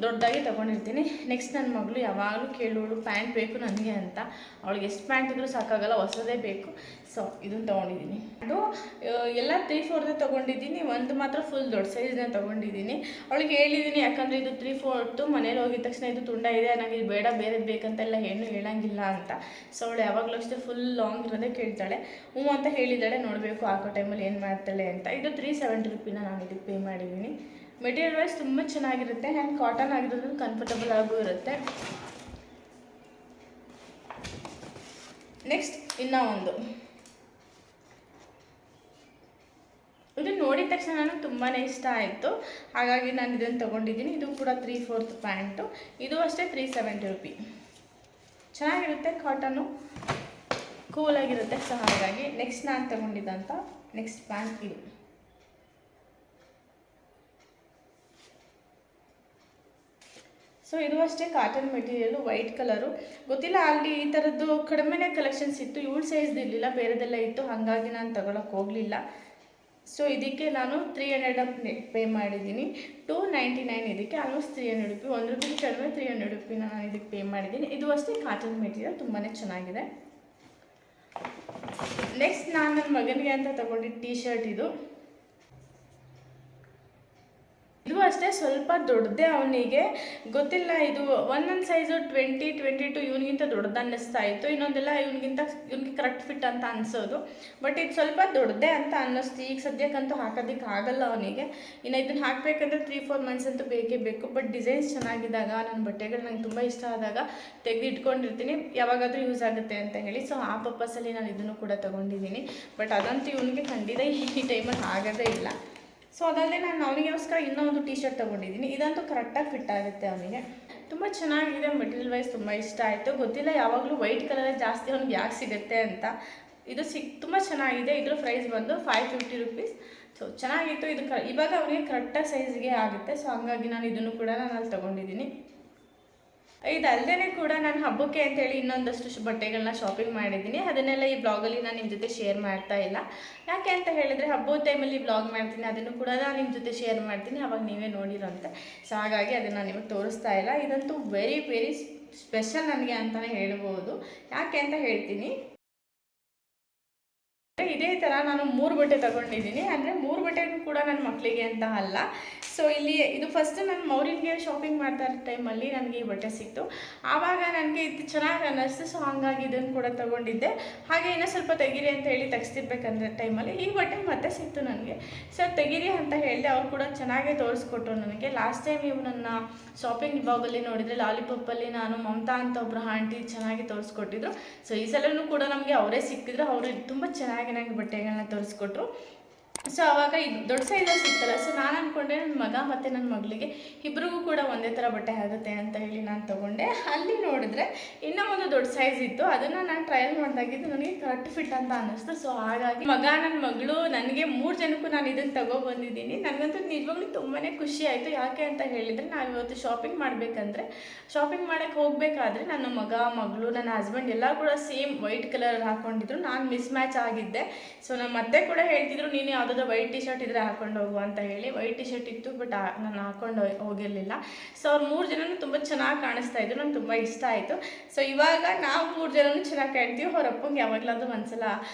ದೊಡ್ಡದಾಗಿ ತೊಗೊಂಡಿರ್ತೀನಿ. ನೆಕ್ಸ್ಟ್ ನನ್ನ ಮಗಳು ಯಾವಾಗ ಕೇಳೋಳು ಪ್ಯಾಂಟ್ ಬೇಕು ನನಗೆ ಅಂತ. ಅವಳಿಗೆ ಎಷ್ಟು ಪ್ಯಾಂಟ್ ಇದ್ರೂ ಸಾಕಾಗಲ್ಲ, ಹೊಸದೇ ಬೇಕು. ಸೊ ಇದನ್ನು ತೊಗೊಂಡಿದ್ದೀನಿ. ಅದು ಎಲ್ಲ 3/4 ತೊಗೊಂಡಿದ್ದೀನಿ. ಒಂದು ಮಾತ್ರ ಫುಲ್ ದೊಡ್ಡ ಸೈಜ್ನ ತೊಗೊಂಡಿದ್ದೀನಿ. ಅವಳಿಗೆ ಹೇಳಿದ್ದೀನಿ, ಯಾಕಂದರೆ ಇದು 3/4 ಮನೇಲಿ ಹೋಗಿದ ತಕ್ಷಣ ಇದು ತುಂಡ ಇದೆ, ನನಗೆ ಇದು ಬೇಡ, ಬೇರೆದು ಬೇಕಂತೆಲ್ಲ ಏನು ಹೇಳೋಂಗಿಲ್ಲ ಅಂತ. ಸೊ ಅವಳು ಯಾವಾಗಲೂ ಅಷ್ಟೇ ಫುಲ್ ಲಾಂಗ್ ಇರೋದೇ ಕೇಳ್ತಾಳೆ. ಹ್ಞೂ ಅಂತ ಹೇಳಿದ್ದಾಳೆ. ನೋಡಬೇಕು ಹಾಕೋ ಟೈಮಲ್ಲಿ ಏನು ಮಾಡ್ತಾಳೆ ಅಂತ. ಇದು 370 ರೂಪಿನ ನಾನು ಇದಕ್ಕೆ ಪೇ ಮಾಡಿದ್ದೀನಿ. ಮೆಟೀರಿಯಲ್ ವೈಸ್ ತುಂಬ ಚೆನ್ನಾಗಿರುತ್ತೆ. ಆ್ಯಂಡ್ ಕಾಟನ್ ಆಗಿರೋದ್ರಿಂದ ಕಂಫರ್ಟಬಲ್ ಆಗೂ ಇರುತ್ತೆ. ನೆಕ್ಸ್ಟ್ ಇನ್ನೂ ಒಂದು, ಇದು ನೋಡಿದ ತಕ್ಷಣ ನನಗೆ ತುಂಬಾ ಇಷ್ಟ ಆಯಿತು. ಹಾಗಾಗಿ ನಾನು ಇದನ್ನು ತೊಗೊಂಡಿದ್ದೀನಿ. ಇದು ಕೂಡ 3/4 ಪ್ಯಾಂಟು. ಇದು ಅಷ್ಟೇ 370 ರೂಪಿ. ಚೆನ್ನಾಗಿರುತ್ತೆ, ಕಾಟನ್ನು ಕೂಲಾಗಿರುತ್ತೆ. ಸೊ ಹಾಗಾಗಿ ನೆಕ್ಸ್ಟ್ ನಾನು ತಗೊಂಡಿದ್ದಂಥ ನೆಕ್ಸ್ಟ್ ಪ್ಯಾಂಟ್ ಇದು. ಸೊ ಇದು ಅಷ್ಟೇ ಕಾಟನ್ ಮೆಟೀರಿಯಲು, ವೈಟ್ ಕಲರು. ಗೊತ್ತಿಲ್ಲ, ಅಲ್ಲಿ ಈ ಥರದ್ದು ಕಡಿಮೆನೇ ಕಲೆಕ್ಷನ್ಸ್ ಇತ್ತು, ಇವಳು ಸೈಜ್ದು ಇರಲಿಲ್ಲ, ಬೇರೆದೆಲ್ಲ ಇತ್ತು, ಹಾಗಾಗಿ ನಾನು ತಗೊಳಕ್ಕೆ ಹೋಗಲಿಲ್ಲ. ಸೊ ಇದಕ್ಕೆ ನಾನು 300 ಪೇ ಮಾಡಿದ್ದೀನಿ. 299 ಇದಕ್ಕೆ, ಆಲ್ಮೋಸ್ಟ್ 300 ರೂಪಿ, 1 ರೂಪಿ ಕಡಿಮೆ 300 ರೂಪಿನ ನಾನು ಇದಕ್ಕೆ ಪೇ ಮಾಡಿದ್ದೀನಿ. ಇದು ಅಷ್ಟೇ ಕಾಟನ್ ಮೆಟೀರಿಯಲ್, ತುಂಬಾ ಚೆನ್ನಾಗಿದೆ. ನೆಕ್ಸ್ಟ್ ನಾನು ನನ್ನ ಮಗನಿಗೆ ಅಂತ ತಗೊಂಡಿದ್ದ ಟೀ ಶರ್ಟ್ ಇದು ಅಷ್ಟೇ ಸ್ವಲ್ಪ ದೊಡ್ಡದೇ. ಅವನಿಗೆ ಗೊತ್ತಿಲ್ಲ, ಇದು ಒಂದೊಂದು ಸೈಜು 20, 22 ಇವನಿಗಿಂತ ದೊಡ್ಡದು ಅನ್ನಿಸ್ತಾ ಇತ್ತು, ಇನ್ನೊಂದೆಲ್ಲ ಇವನಿಗೆ ಕರೆಕ್ಟ್ ಫಿಟ್ ಅಂತ ಅನಿಸೋದು. ಬಟ್ ಇದು ಸ್ವಲ್ಪ ದೊಡ್ಡದೇ ಅಂತ ಅನ್ನಿಸ್ತು. ಈಗ ಸದ್ಯಕ್ಕಂತೂ ಹಾಕೋದಕ್ಕೆ ಆಗಲ್ಲ ಅವನಿಗೆ. ಇನ್ನು ಇದನ್ನು ಹಾಕಬೇಕಂದ್ರೆ 3-4 ಮಂತ್ಸ್ ಅಂತೂ ಬೇಕೇ ಬೇಕು. ಬಟ್ ಡಿಸೈನ್ಸ್ ಚೆನ್ನಾಗಿದ್ದಾಗ, ನನ್ನ ಬಟ್ಟೆಗಳು ನಂಗೆ ತುಂಬ ಇಷ್ಟ ಆದಾಗ ತೆಗೆದು ಇಟ್ಕೊಂಡಿರ್ತೀನಿ, ಯಾವಾಗಾದರೂ ಯೂಸ್ ಆಗುತ್ತೆ ಅಂತ ಹೇಳಿ. ಸೊ ಆ ಪರ್ಪಸಲ್ಲಿ ನಾನು ಇದನ್ನು ಕೂಡ ತೊಗೊಂಡಿದ್ದೀನಿ. ಬಟ್ ಅದಂತೂ ಇವನಿಗೆ ಖಂಡಿತ ಈ ಟೈಮಲ್ಲಿ ಆಗೋದೇ ಇಲ್ಲ. ಸೊ ಅದಲ್ಲದೆ ನಾನು ಅವನಿಗೋಸ್ಕರ ಇನ್ನೂ ಒಂದು ಟೀ ಶರ್ಟ್ ತೊಗೊಂಡಿದ್ದೀನಿ. ಇದಂತೂ ಕರೆಕ್ಟಾಗಿ ಫಿಟ್ ಆಗುತ್ತೆ ಅವನಿಗೆ, ತುಂಬ ಚೆನ್ನಾಗಿದೆ. ಮೆಟೀರಿಯಲ್ ವೈಸ್ ತುಂಬ ಇಷ್ಟ ಆಯಿತು. ಗೊತ್ತಿಲ್ಲ, ಯಾವಾಗಲೂ ವೈಟ್ ಕಲರೇ ಜಾಸ್ತಿ ಅವ್ನಿಗೆ ಯಾಕೆ ಸಿಗುತ್ತೆ ಅಂತ. ಇದು ತುಂಬ ಚೆನ್ನಾಗಿದೆ. ಇದ್ರ ಪ್ರೈಸ್ ಬಂದು 550 ರೂಪೀಸ್. ಸೊ ಚೆನ್ನಾಗಿತ್ತು. ಇದು ಇವಾಗ ಅವನಿಗೆ ಕರೆಕ್ಟಾಗಿ ಸೈಜ್ಗೆ ಆಗುತ್ತೆ. ಸೊ ಹಂಗಾಗಿ ನಾನು ಇದನ್ನು ಕೂಡ ನಾನು ಅಲ್ಲಿ ತೊಗೊಂಡಿದ್ದೀನಿ. ಇದಲ್ಲದೆ ಕೂಡ ನಾನು ಹಬ್ಬಕ್ಕೆ ಅಂತೇಳಿ ಇನ್ನೊಂದಷ್ಟು ಬಟ್ಟೆಗಳನ್ನ ಶಾಪಿಂಗ್ ಮಾಡಿದ್ದೀನಿ. ಅದನ್ನೆಲ್ಲ ಈ ಬ್ಲಾಗಲ್ಲಿ ನಾನು ನಿಮ್ಮ ಜೊತೆ ಶೇರ್ ಮಾಡ್ತಾ ಇಲ್ಲ. ಯಾಕೆ ಅಂತ ಹೇಳಿದರೆ, ಹಬ್ಬದ ಟೈಮಲ್ಲಿ ಬ್ಲಾಗ್ ಮಾಡ್ತೀನಿ, ಅದನ್ನು ಕೂಡ ನಾನು ನಿಮ್ಮ ಜೊತೆ ಶೇರ್ ಮಾಡ್ತೀನಿ, ಅವಾಗ ನೀವೇ ನೋಡಿರೋಂತೆ. ಸೊ ಹಾಗಾಗಿ ಅದನ್ನು ನಾನು ನಿಮಗೆ ತೋರಿಸ್ತಾ ಇಲ್ಲ. ಇದಂತೂ ವೆರಿ ವೆರಿ ಸ್ಪೆಷಲ್ ನನಗೆ ಅಂತಲೇ ಹೇಳ್ಬೋದು. ಯಾಕೆ ಅಂತ ಹೇಳ್ತೀನಿ. ಇದೇ ಥರ ನಾನು 3 ಬಟ್ಟೆ ತಗೊಂಡಿದ್ದೀನಿ. ಅಂದರೆ 3 ಬಟ್ಟೆನೂ ಕೂಡ ನನ್ನ ಮಕ್ಕಳಿಗೆ ಅಂತ ಅಲ್ಲ. ಸೊ ಇಲ್ಲಿ ಇದು ಫಸ್ಟ್ ನಾನು ಮೌರಿನ್ಗೆ ಶಾಪಿಂಗ್ ಮಾಡ್ತಾ ಇರೋ ಟೈಮಲ್ಲಿ ನನಗೆ ಈ ಬಟ್ಟೆ ಸಿಕ್ತು. ಆವಾಗ ನನಗೆ ಇದು ಚೆನ್ನಾಗಿ ಅನ್ನಿಸ್ತು. ಸೊ ಹಂಗಾಗಿ ಇದನ್ನು ಕೂಡ ತೊಗೊಂಡಿದ್ದೆ. ಹಾಗೆ ಇನ್ನೂ ಸ್ವಲ್ಪ ತೆಗೀರಿ ಅಂತ ಹೇಳಿ ತೆಗೆಸ್ತಿರ್ಬೇಕಂದ್ರೆ ಟೈಮಲ್ಲಿ ಈ ಬಟ್ಟೆ ಮತ್ತೆ ಸಿಕ್ತು ನನಗೆ. ಸೊ ತೆಗೀರಿ ಅಂತ ಹೇಳಿದೆ. ಅವ್ರು ಕೂಡ ಚೆನ್ನಾಗೇ ತೋರಿಸ್ಕೊಟ್ರು ನನಗೆ. ಲಾಸ್ಟ್ ಟೈಮ್ ನೀವು ನನ್ನ ಶಾಪಿಂಗ್ ಬ್ಲಾಗಲ್ಲಿ ನೋಡಿದರೆ, ಲಾಲಿಪಾಪಲ್ಲಿ ನಾನು ಮಮತಾ ಅಂತ ಒಬ್ಬರು ಆಂಟಿ ಚೆನ್ನಾಗಿ ತೋರಿಸ್ಕೊಟ್ಟಿದ್ರು. ಸೊ ಈ ಸಲನೂ ಕೂಡ ನಮಗೆ ಅವರೇ ಸಿಕ್ಕಿದ್ರು. ಅವರು ತುಂಬ ಚೆನ್ನಾಗಿ ನನಗೆ ಬಟ್ಟೆಗಳನ್ನ ತೋರಿಸ್ಕೊಟ್ರು. ಸೊ ಆವಾಗ ಇದು ದೊಡ್ಡ ಸೈಜಲ್ಲಿ ಸಿಗ್ತಲ್ಲ. ಸೊ ನಾನು ಅಂದ್ಕೊಂಡೆ ನನ್ನ ಮಗ ಮತ್ತು ನನ್ನ ಮಗಳಿಗೆ ಇಬ್ಬರಿಗೂ ಕೂಡ ಒಂದೇ ಥರ ಬಟ್ಟೆ ಆಗುತ್ತೆ ಅಂತ ಹೇಳಿ ನಾನು ತೊಗೊಂಡೆ. ಅಲ್ಲಿ ನೋಡಿದ್ರೆ ಇನ್ನೂ ಒಂದು ದೊಡ್ಡ ಸೈಜ್ ಇತ್ತು. ಅದನ್ನು ನಾನು ಟ್ರಯಲ್ ಮಾಡಿದಾಗಿದ್ದು ನನಗೆ ಕರೆಕ್ಟ್ ಫಿಟ್ ಅಂತ ಅನ್ನಿಸ್ತು. ಸೊ ಹಾಗಾಗಿ ನನ್ನ ಮಗಳು ನನಗೆ 3 ಜನಕ್ಕೂ ನಾನು ಇದನ್ನು ತೊಗೊಬಂದಿದ್ದೀನಿ. ನನಗಂತೂ ನಿಜವಾಗ್ಲೂ ತುಂಬಾ ಖುಷಿ ಆಯಿತು. ಯಾಕೆ ಅಂತ ಹೇಳಿದರೆ, ನಾವು ಇವತ್ತು ಶಾಪಿಂಗ್ ಮಾಡಬೇಕಂದ್ರೆ, ಶಾಪಿಂಗ್ ಮಾಡೋಕ್ಕೆ ಹೋಗಬೇಕಾದ್ರೆ ನನ್ನ ಮಗಳು, ನನ್ನ ಹಸ್ಬೆಂಡ್ ಎಲ್ಲ ಕೂಡ ಸೇಮ್ ವೈಟ್ ಕಲರ್ ಹಾಕ್ಕೊಂಡಿದ್ರು. ನಾನು ಮಿಸ್ ಮ್ಯಾಚ್ ಆಗಿದ್ದೆ. ಸೊ ನಮ್ಮ ಅತ್ತೆ ಕೂಡ ಹೇಳ್ತಿದ್ರು, ನೀನು ಯಾವುದಾದ್ರು ವೈಟ್ ಟಿ ಶರ್ಟ್ ಇದ್ದರೆ ಹಾಕೊಂಡು ಹೋಗು ಅಂತ ಹೇಳಿ. ವೈಟ್ ಟಿ ಶರ್ಟ್ ಇತ್ತು, ಬಟ್ ನಾನು ಹಾಕೊಂಡು ಹೋಗಿರಲಿಲ್ಲ. ಸೊ ಅವ್ರು 3 ಜನನೂ ತುಂಬ ಚೆನ್ನಾಗಿ ಕಾಣಿಸ್ತಾ ಇದ್ರು. ನಂಗೆ ತುಂಬ ಇಷ್ಟ ಆಯಿತು. ಸೊ ಇವಾಗ ನಾವು 3 ಜನನೂ ಚೆನ್ನಾಗಿ ಕಾಣ್ತೀವಿ. ಅವರಪ್ಪಂಗೆ ಯಾವಾಗಲಾದ್ರೂ ಒಂದ್ಸಲ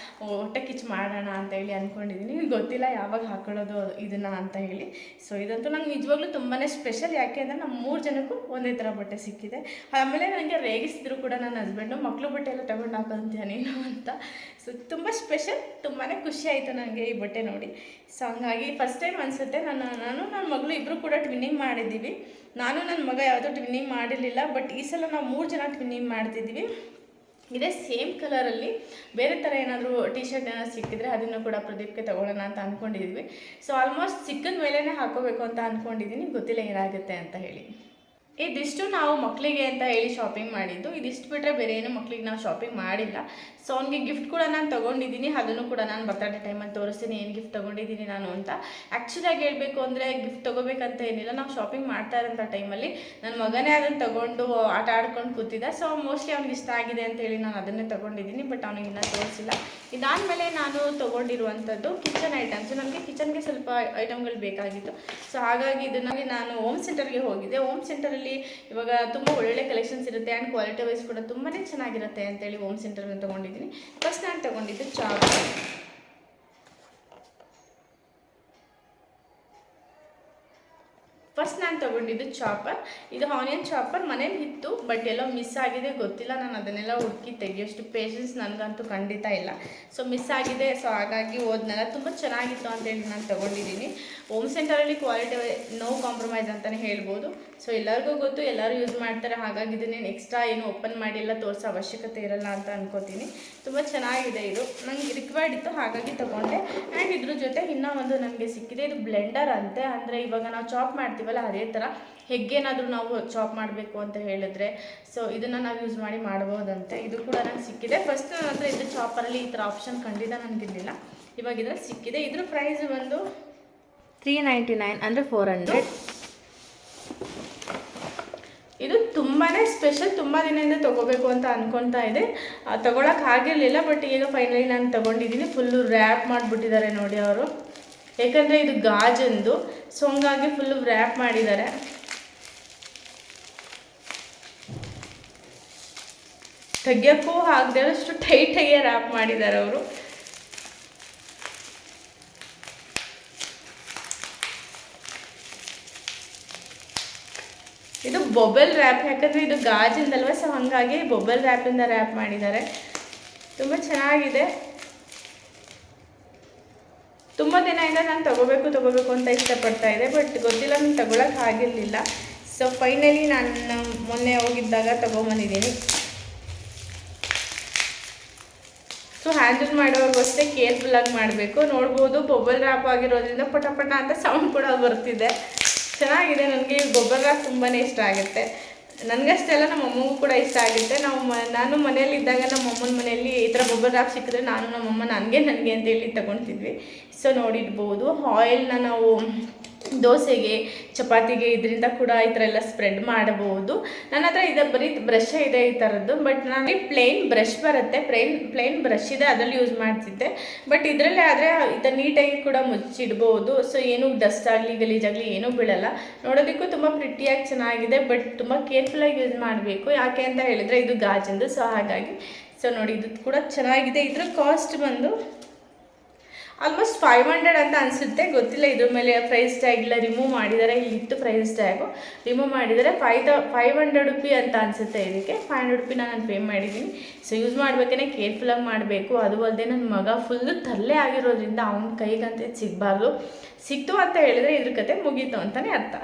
ಹೊಟ್ಟೆ ಕಿಚ್ಚು ಮಾಡೋಣ ಅಂತ ಹೇಳಿ ಅಂದ್ಕೊಂಡಿದ್ದೀನಿ. ಗೊತ್ತಿಲ್ಲ ಯಾವಾಗ ಹಾಕೊಳ್ಳೋದು ಇದನ್ನು ಅಂತ ಹೇಳಿ. ಸೊ ಇದಂತೂ ನಂಗೆ ನಿಜವಾಗ್ಲೂ ತುಂಬಾ ಸ್ಪೆಷಲ್. ಯಾಕೆ ಅಂದರೆ ನಮ್ಮ 3 ಜನಕ್ಕೂ ಒಂದೇ ಥರ ಬಟ್ಟೆ ಸಿಕ್ಕಿದೆ. ಆಮೇಲೆ ನನಗೆ ರೇಗಿಸಿದ್ರು ಕೂಡ ನನ್ನ ಹಸ್ಬೆಂಡು, ಮಕ್ಕಳು ಬಟ್ಟೆ ಎಲ್ಲ ತಗೊಂಡು ಹಾಕೋಂತೀಯ ನೀನು ಅಂತ. ಸೊ ತುಂಬ ಸ್ಪೆಷಲ್, ತುಂಬಾ ಖುಷಿ ಆಯಿತು ನನಗೆ ಈ ಬಟ್ಟೆ ನೋಡಿ. ಸೊ ಹಂಗಾಗಿ ಫಸ್ಟ್ ಟೈಮ್ ಅನಿಸುತ್ತೆ ನಾನು ನನ್ನ ಮಗಳು ಇಬ್ಬರು ಕೂಡ ಟ್ವಿನ್ನಿಂಗ್ ಮಾಡಿದ್ದೀವಿ. ನಾನು ನನ್ನ ಮಗ ಯಾವುದೂ ಟ್ವಿನ್ನಿಂಗ್ ಮಾಡಿರಲಿಲ್ಲ. ಬಟ್ ಈ ಸಲ ನಾವು 3 ಜನ ಟ್ವಿನ್ನಿಂಗ್ ಮಾಡ್ತಿದ್ದೀವಿ. ಇದೇ ಸೇಮ್ ಕಲರಲ್ಲಿ ಬೇರೆ ಥರ ಏನಾದರೂ ಟಿ ಶರ್ಟ್ ಏನಾದ್ರು ಸಿಕ್ಕಿದ್ರೆ ಅದನ್ನು ಕೂಡ ಪ್ರದೀಪ್ಗೆ ತೊಗೊಳ್ಳೋಣ ಅಂತ ಅಂದ್ಕೊಂಡಿದ್ವಿ. ಸೊ ಆಲ್ಮೋಸ್ಟ್ ಸಿಕ್ಕಿದ ಮೇಲೇ ಹಾಕೋಬೇಕು ಅಂತ ಅಂದ್ಕೊಂಡಿದ್ದೀನಿ. ಗೊತ್ತಿಲ್ಲ ಏನಾಗುತ್ತೆ ಅಂತ ಹೇಳಿ. ಇದಿಷ್ಟು ನಾವು ಮಕ್ಕಳಿಗೆ ಅಂತ ಹೇಳಿ ಶಾಪಿಂಗ್ ಮಾಡಿದ್ದು. ಇದಿಷ್ಟು ಬಿಟ್ಟರೆ ಬೇರೆ ಏನು ಮಕ್ಕಳಿಗೆ ನಾವು ಶಾಪಿಂಗ್ ಮಾಡಿಲ್ಲ. ಸೊ ಅವ್ನಿಗೆ ಗಿಫ್ಟ್ ಕೂಡ ನಾನು ತೊಗೊಂಡಿದ್ದೀನಿ. ಅದನ್ನು ಕೂಡ ನಾನು ಬರ್ತಡೇ ಟೈಮಲ್ಲಿ ತೋರಿಸ್ತೀನಿ ಏನು ಗಿಫ್ಟ್ ತೊಗೊಂಡಿದ್ದೀನಿ ನಾನು ಅಂತ. ಆ್ಯಕ್ಚುಲಾಗಿ ಹೇಳಬೇಕು ಅಂದರೆ, ಗಿಫ್ಟ್ ತೊಗೋಬೇಕಂತ ಏನಿಲ್ಲ. ನಾವು ಶಾಪಿಂಗ್ ಮಾಡ್ತಾ ಇರೋಂಥ ಟೈಮಲ್ಲಿ ನನ್ನ ಮಗನೇ ಅದನ್ನು ತೊಗೊಂಡು ಆಟ ಆಡ್ಕೊಂಡು ಕೂತಿದ್ದ. ಸೊ ಮೋಸ್ಟ್ಲಿ ಅವ್ನಿಗೆ ಇಷ್ಟ ಆಗಿದೆ ಅಂತ ಹೇಳಿ ನಾನು ಅದನ್ನೇ ತೊಗೊಂಡಿದ್ದೀನಿ. ಬಟ್ ಅವನಿಗೆ ಇನ್ನೂ ತೋರಿಸಿಲ್ಲ. ಇದಾದಮೇಲೆ ನಾನು ತೊಗೊಂಡಿರುವಂಥದ್ದು ಕಿಚನ್ ಐಟಮ್ಸ್. ನನಗೆ ಕಿಚನ್ಗೆ ಸ್ವಲ್ಪ ಐಟಮ್ಗಳು ಬೇಕಾಗಿತ್ತು. ಸೊ ಹಾಗಾಗಿ ಇದನ್ನು ನಾನು ಹೋಮ್ ಸೆಂಟರ್ಗೆ ಹೋಗಿದ್ದೆ. ಹೋಮ್ ಸೆಂಟರಲ್ಲಿ ಇವಾಗ ತುಂಬ ಒಳ್ಳೊಳ್ಳೆ ಕಲೆಕ್ಷನ್ಸ್ ಇರುತ್ತೆ ಆ್ಯಂಡ್ ಕ್ವಾಲಿಟಿ ವೈಸ್ ಕೂಡ ತುಂಬಾ ಚೆನ್ನಾಗಿರುತ್ತೆ ಅಂತೇಳಿ ಹೋಮ್ ಸೆಂಟರ್ನ ತೊಗೊಂಡಿದ್ದೀನಿ. ಫಸ್ಟ್ ನಾನು ತೊಗೊಂಡಿದ್ದು ಚಾಪರ್. ಚಾಪರ್. ಇದು ಆನಿಯನ್ ಚಾಪರ್ ಮನೇಲಿ ಇತ್ತು, ಬಟ್ ಎಲ್ಲೋ ಮಿಸ್ ಆಗಿದೆ, ಗೊತ್ತಿಲ್ಲ. ನಾನು ಅದನ್ನೆಲ್ಲ ಹುಡುಕಿ ತೆಗಿಯೋಷ್ಟು ಪೇಷನ್ಸ್ ನನಗಂತೂ ಖಂಡಿತ ಇಲ್ಲ. ಸೊ ಮಿಸ್ ಆಗಿದೆ. ಸೊ ಹಾಗಾಗಿ ಓದ್ನೆಲ್ಲ ತುಂಬ ಚೆನ್ನಾಗಿತ್ತು ಅಂತೇಳಿ ನಾನು ತೊಗೊಂಡಿದ್ದೀನಿ. ಹೋಮ್ ಸೆಂಟರಲ್ಲಿ ಕ್ವಾಲಿಟಿ ನೋ ಕಾಂಪ್ರಮೈಸ್ ಅಂತಲೇ ಹೇಳ್ಬೋದು. ಸೊ ಎಲ್ಲರಿಗೂ ಗೊತ್ತು, ಎಲ್ಲರೂ ಯೂಸ್ ಮಾಡ್ತಾರೆ. ಹಾಗಾಗಿ ಇದನ್ನೇನು ಎಕ್ಸ್ಟ್ರಾ ಏನು ಓಪನ್ ಮಾಡಿ ಎಲ್ಲ ತೋರಿಸೋ ಅವಶ್ಯಕತೆ ಇರಲ್ಲ ಅಂತ ಅನ್ಕೋತೀನಿ. ತುಂಬ ಚೆನ್ನಾಗಿದೆ. ಇದು ನನಗೆ ರಿಕ್ವೈರ್ಡ್ ಇತ್ತು, ಹಾಗಾಗಿ ತೊಗೊಂಡೆ. ಆ್ಯಂಡ್ ಇದ್ರ ಜೊತೆ ಇನ್ನೂ ಒಂದು ನನಗೆ ಸಿಕ್ಕಿದೆ. ಇದು ಬ್ಲೆಂಡರ್ ಅಂತೆ. ಅಂದರೆ ಇವಾಗ ನಾವು ಚಾಪ್ ಮಾಡ್ತೀವಲ್ಲ, ಮಾಡ್ತೀವಲ್ಲ ಅದೇ ಥರ ಹೆಗ್ಗೇನಾದರೂ ನಾವು ಚಾಪ್ ಮಾಡಬೇಕು ಅಂತ ಹೇಳಿದ್ರೆ ಸೊ ಇದನ್ನು ನಾವು ಯೂಸ್ ಮಾಡಿ ಮಾಡ್ಬೋದಂತೆ. ಇದು ಕೂಡ ನಂಗೆ ಸಿಕ್ಕಿದೆ. ಫಸ್ಟ್ ನನ್ನ ಹತ್ರ ಇದು ಚಾಪರಲ್ಲಿ ಈ ಥರ ಆಪ್ಷನ್ ಖಂಡಿತ ನನಗಿರಲಿಲ್ಲ, ಇವಾಗ ಇದ್ರಲ್ಲಿ ಸಿಕ್ಕಿದೆ. ಇದ್ರ ಪ್ರೈಸ್ ಬಂದು 399 ಅಂದರೆ 400. ಇದು ತುಂಬಾ ಸ್ಪೆಷಲ್. ತುಂಬ ದಿನದಿಂದ ತೊಗೋಬೇಕು ಅಂತ ಅಂದ್ಕೊತಾ ಇದೆ, ತೊಗೊಳಕ್ಕೆ ಆಗಿರಲಿಲ್ಲ. ಬಟ್ ಈಗ ಫೈನಲಿ ನಾನು ತೊಗೊಂಡಿದ್ದೀನಿ. ಫುಲ್ಲು ರ್ಯಾಪ್ ಮಾಡಿಬಿಟ್ಟಿದ್ದಾರೆ ನೋಡಿ ಅವರು, ಯಾಕಂದರೆ ಇದು ಗಾಜಂದು. ಸೊ ಹಂಗಾಗಿ ಫುಲ್ಲು ರ್ಯಾಪ್ ಮಾಡಿದ್ದಾರೆ. ತೆಗಿಯೋಕ್ಕೂ ಆಗದೆ ಅಷ್ಟು ಟೈಟಾಗಿ ರ್ಯಾಪ್ ಮಾಡಿದ್ದಾರೆ ಅವರು. ಇದು ಬೊಬೆಲ್ ರ್ಯಾಪ್, ಯಾಕಂದರೆ ಇದು ಗಾಜಿಂದಲ್ವ, ಸೊ ಹಾಗಾಗಿ ಬೊಬೆಲ್ ರ್ಯಾಪಿಂದ ರ್ಯಾಪ್ ಮಾಡಿದ್ದಾರೆ. ತುಂಬ ಚೆನ್ನಾಗಿದೆ. ತುಂಬ ದಿನದಿಂದ ನಾನು ತೊಗೋಬೇಕು ಅಂತ ಇಷ್ಟಪಡ್ತಾ ಇದೆ, ಬಟ್ ಗೊತ್ತಿಲ್ಲ, ನಾನು ತೊಗೊಳಕ್ಕೆ ಆಗಿರಲಿಲ್ಲ. ಸೊ ಫೈನಲಿ ನಾನು ಮೊನ್ನೆ ಹೋಗಿದ್ದಾಗ ತೊಗೊಂಬಂದಿದ್ದೀನಿ. ಸೊ ಹ್ಯಾಂಡಲ್ ಮಾಡುವಾಗ ಅಷ್ಟೇ ಕೇರ್ಫುಲ್ಲಾಗಿ ಮಾಡಬೇಕು. ನೋಡ್ಬೋದು ಬೊಬೆಲ್ ರ್ಯಾಪ್ ಆಗಿರೋದ್ರಿಂದ ಪಟ ಪಟ ಅಂತ ಸೌಂಡ್ ಕೂಡ ಬರ್ತಿದೆ. ಚೆನ್ನಾಗಿದೆ. ನನಗೆ ಬೊಬೆಲ್ ರ್ಯಾಪ್ ತುಂಬಾ ಇಷ್ಟ ಆಗುತ್ತೆ. ನನಗಷ್ಟೇ ಅಲ್ಲ, ನಮ್ಮ ಅಮ್ಮಗೂ ಕೂಡ ಇಷ್ಟ ಆಗುತ್ತೆ. ನಾನು ಮನೆಯಲ್ಲಿದ್ದಾಗ ನಮ್ಮ ಅಮ್ಮನ ಮನೆಯಲ್ಲಿ ಈ ಥರ ಬೊಬೆಲ್ ರ್ಯಾಪ್ ಸಿಕ್ಕಿದ್ರೆ ನಾನು ನಮ್ಮಮ್ಮ ನನಗೆ ಅಂತೇಳಿ ತೊಗೊಳ್ತಿದ್ವಿ. ಸೊ ನೋಡಿರ್ಬೋದು, ಆಯಿಲ್ನ ನಾವು ದೋಸೆಗೆ, ಚಪಾತಿಗೆ ಇದರಿಂದ ಕೂಡ ಈ ಥರ ಎಲ್ಲ ಸ್ಪ್ರೆಡ್ ಮಾಡಬಹುದು. ನನ್ನ ಹತ್ರ ಇದೆ ಬರೀ ಬ್ರಷ್ ಇದೆ ಈ ಥರದ್ದು, ಬಟ್ ನಾನು ಪ್ಲೇನ್ ಬ್ರಷ್ ಬರುತ್ತೆ, ಪ್ಲೇನ್ ಬ್ರಷ್ ಇದೆ, ಅದರಲ್ಲಿ ಯೂಸ್ ಮಾಡ್ತಿದ್ದೆ. ಬಟ್ ಇದರಲ್ಲೇ ಆದರೆ ಈ ಥರ ನೀಟಾಗಿ ಕೂಡ ಮುಚ್ಚಿಡ್ಬೋದು. ಸೊ ಏನೂ ಡಸ್ಟ್ ಆಗಲಿ ಗಲೀಜಾಗಲಿ ಏನೂ ಬೀಳಲ್ಲ. ನೋಡೋದಕ್ಕೂ ತುಂಬ ಪ್ರಿಟಿಯಾಗಿ ಚೆನ್ನಾಗಿದೆ, ಬಟ್ ತುಂಬ ಕೇರ್ಫುಲ್ಲಾಗಿ ಯೂಸ್ ಮಾಡಬೇಕು. ಯಾಕೆ ಅಂತ ಹೇಳಿದರೆ ಇದು ಗಾಜಿಂದು, ಸೊ ಹಾಗಾಗಿ. ಸೊ ನೋಡಿ, ಇದು ಕೂಡ ಚೆನ್ನಾಗಿದೆ. ಇದ್ರ ಕಾಸ್ಟ್ ಬಂದು ಆಲ್ಮೋಸ್ಟ್ 500 ಅಂತ ಅನಿಸುತ್ತೆ, ಗೊತ್ತಿಲ್ಲ. ಇದ್ರ ಮೇಲೆ ಪ್ರೈಸ್ ಟ್ಯಾಗ್ ಇಲ್ಲ, ರಿಮೂವ್ ಮಾಡಿದ್ದಾರೆ. ಇಲ್ಲಿತ್ತು ಪ್ರೈಸ್ ಟ್ಯಾಗು, ರಿಮೂವ್ ಮಾಡಿದರೆ 500 ರೂಪಿ ಅಂತ ಅನಿಸುತ್ತೆ. ಇದಕ್ಕೆ 500 ರೂಪಿನ ನಾನು ಪೇ ಮಾಡಿದ್ದೀನಿ. ಸೊ ಯೂಸ್ ಮಾಡಬೇಕೇ ಕೇರ್ಫುಲ್ಲಾಗಿ ಮಾಡಬೇಕು. ಅದು ಅಲ್ಲದೆ ನನ್ನ ಮಗ ಫುಲ್ಲು ತರಲೆ ಆಗಿರೋದ್ರಿಂದ ಅವನ ಕೈಗಂತ ಸಿಗಬಾರ್ದು. ಸಿಕ್ತು ಅಂತ ಹೇಳಿದ್ರೆ ಇದ್ರ ಕತೆ ಮುಗೀತು ಅಂತಲೇ ಅರ್ಥ.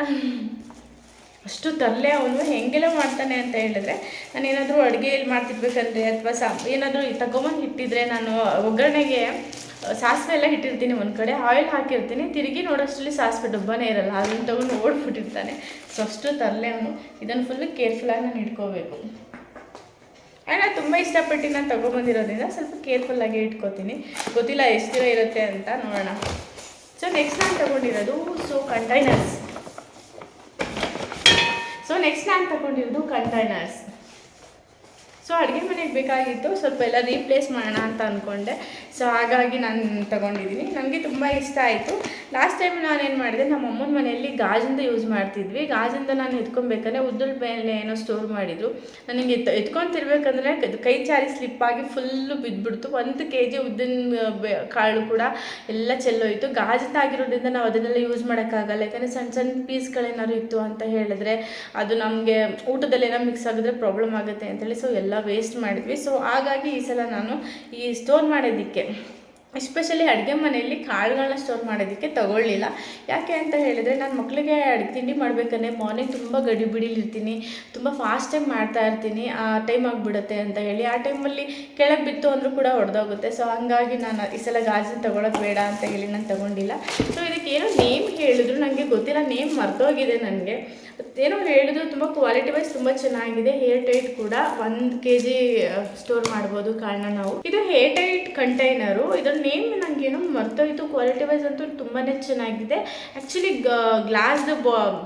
ಅಷ್ಟು ತರಲೆ ಅವನು. ಹೆಂಗೆಲ್ಲ ಮಾಡ್ತಾನೆ ಅಂತ ಹೇಳಿದ್ರೆ, ನಾನು ಏನಾದರೂ ಅಡುಗೆಯಲ್ಲಿ ಮಾಡ್ತಿರ್ಬೇಕಂದ್ರೆ ಅಥವಾ ಏನಾದರೂ ತಗೊಂಬಂದು ಇಟ್ಟಿದ್ರೆ, ನಾನು ಒಗ್ಗರಣೆಗೆ ಸಾಸಿವೆ ಎಲ್ಲ ಇಟ್ಟಿರ್ತೀನಿ, ಒಂದು ಕಡೆ ಆಯಿಲ್ ಹಾಕಿರ್ತೀನಿ, ತಿರುಗಿ ನೋಡೋಷ್ಟರಲ್ಲಿ ಸಾಸಿವೆ ಡಬ್ಬನೇ ಇರಲ್ಲ, ಅದನ್ನು ತೊಗೊಂಡು ಓಡ್ಬಿಟ್ಟಿರ್ತಾನೆ. ಸೊ ಅಷ್ಟು ತರಲೆ ಅವನು. ಇದನ್ನು ಫುಲ್ಲು ಕೇರ್ಫುಲ್ಲಾಗಿ ನಾನು ಇಟ್ಕೋಬೇಕು. ನಾನು ತುಂಬ ಇಷ್ಟಪಟ್ಟು ನಾನು ತೊಗೊಬಂದಿರೋದ್ರಿಂದ ಸ್ವಲ್ಪ ಕೇರ್ಫುಲ್ಲಾಗಿ ಇಟ್ಕೋತೀನಿ. ಗೊತ್ತಿಲ್ಲ ಎಷ್ಟು ದಿನ ಇರುತ್ತೆ ಅಂತ, ನೋಡೋಣ. ಸೊ ನೆಕ್ಸ್ಟ್ ನಾನು ತೊಗೊಂಡಿರೋದು ಕಂಟೈನರ್ಸ್. ಕಂಟೈನರ್ಸ್. ಸೊ ಅಡುಗೆ ಮನೆಗೆ ಬೇಕಾಗಿತ್ತು, ಸ್ವಲ್ಪ ಎಲ್ಲ ರೀಪ್ಲೇಸ್ ಮಾಡೋಣ ಅಂತ ಅಂದ್ಕೊಂಡೆ. ಸೊ ಹಾಗಾಗಿ ನಾನು ತೊಗೊಂಡಿದ್ದೀನಿ. ನನಗೆ ತುಂಬ ಇಷ್ಟ ಆಯಿತು. ಲಾಸ್ಟ್ ಟೈಮ್ ನಾನೇನು ಮಾಡಿದೆ, ನಮ್ಮ ಅಮ್ಮನ ಮನೆಯಲ್ಲಿ ಗಾಜಿಂದ ಯೂಸ್ ಮಾಡ್ತಿದ್ವಿ. ಗಾಜಿಂದ ನಾನು ಎತ್ಕೊಬೇಕಂದ್ರೆ ಉದ್ದಲ್ ಮೇಲೆ ಏನೋ ಸ್ಟೋರ್ ಮಾಡಿದರು. ನನಗೆ ಎತ್ಕೊತಿರ್ಬೇಕಂದ್ರೆ ಕೈ ಚಾರಿ ಸ್ಲಿಪ್ಪಾಗಿ ಫುಲ್ಲು ಬಿದ್ದುಬಿಡ್ತು. 1 kg ಉದ್ದಿನ ಕಾಳು ಕೂಡ ಎಲ್ಲ ಚೆಲ್ಲೋಯಿತು. ಗಾಜಿಂದ ಆಗಿರೋದ್ರಿಂದ ನಾವು ಅದನ್ನೆಲ್ಲ ಯೂಸ್ ಮಾಡೋಕ್ಕಾಗಲ್ಲ, ಯಾಕಂದರೆ ಸಣ್ಣ ಸಣ್ಣ ಪೀಸ್ಗಳೇನಾದ್ರು ಇತ್ತು ಅಂತ ಹೇಳಿದ್ರೆ ಅದು ನಮಗೆ ಊಟದಲ್ಲಿ ಏನೋ ಮಿಕ್ಸ್ ಆಗಿದ್ರೆ ಪ್ರಾಬ್ಲಮ್ ಆಗುತ್ತೆ ಅಂತೇಳಿ ಸೊ ಎಲ್ಲ ವೇಸ್ಟ್ ಮಾಡಿದ್ವಿ. ಸೊ ಹಾಗಾಗಿ ಈ ಸಲ ನಾನು ಈ ಸ್ಟೋರ್ ಮಾಡೋದಕ್ಕೆ, ಎಸ್ಪೆಷಲಿ ಅಡುಗೆ ಮನೆಯಲ್ಲಿ ಕಾಳುಗಳನ್ನ ಸ್ಟೋರ್ ಮಾಡೋದಕ್ಕೆ ತೊಗೊಳ್ಳಿಲ್ಲ. ಯಾಕೆ ಅಂತ ಹೇಳಿದರೆ, ನಾನು ಮಕ್ಕಳಿಗೆ ತಿಂಡಿ ಮಾಡಬೇಕಂದ್ರೆ ಮಾರ್ನಿಂಗ್ ತುಂಬ ಗಡಿಬಿಡಿಲಿರ್ತೀನಿ, ತುಂಬ ಫಾಸ್ಟಾಗಿ ಮಾಡ್ತಾಯಿರ್ತೀನಿ, ಆ ಟೈಮ್ ಆಗಿಬಿಡುತ್ತೆ ಅಂತ ಹೇಳಿ. ಆ ಟೈಮಲ್ಲಿ ಕೆಳಗೆ ಬಿತ್ತು ಅಂದರೂ ಕೂಡ ಹೊಡೆದೋಗುತ್ತೆ. ಸೊ ಹಂಗಾಗಿ ನಾನು ಈ ಸಲ ಗಾಜಿನ ತೊಗೊಳೋದು ಬೇಡ ಅಂತ ಹೇಳಿ ನಾನು ತೊಗೊಂಡಿಲ್ಲ. ಸೊ ಇದಕ್ಕೆ ಏನೋ ನೇಮ್ ಹೇಳಿದ್ರು, ನನಗೆ ಗೊತ್ತಿಲ್ಲ, ನೇಮ್ ಮರ್ತೋಗಿದೆ ನನಗೆ. ಏನೋ ಹೇಳಿದ್ರು. ತುಂಬ ಕ್ವಾಲಿಟಿ ವೈಸ್ ತುಂಬ ಚೆನ್ನಾಗಿದೆ. ಹೇರ್ ಟೈಟ್ ಕೂಡ 1 kg ಸ್ಟೋರ್ ಮಾಡ್ಬೋದು ಕಾಳನ್ನ ನಾವು. ಇದು ಹೇರ್ ಟೈಟ್ ಕಂಟೈನರು. ಇದರ ನೇಮ್ ನನಗೇನೋ ಮರ್ತೋಯ್ತು. ಕ್ವಾಲಿಟಿ ವೈಸ್ ಅಂತೂ ತುಂಬಾ ಚೆನ್ನಾಗಿದೆ. ಆ್ಯಕ್ಚುಲಿ ಗ್ಲಾಸ್ದು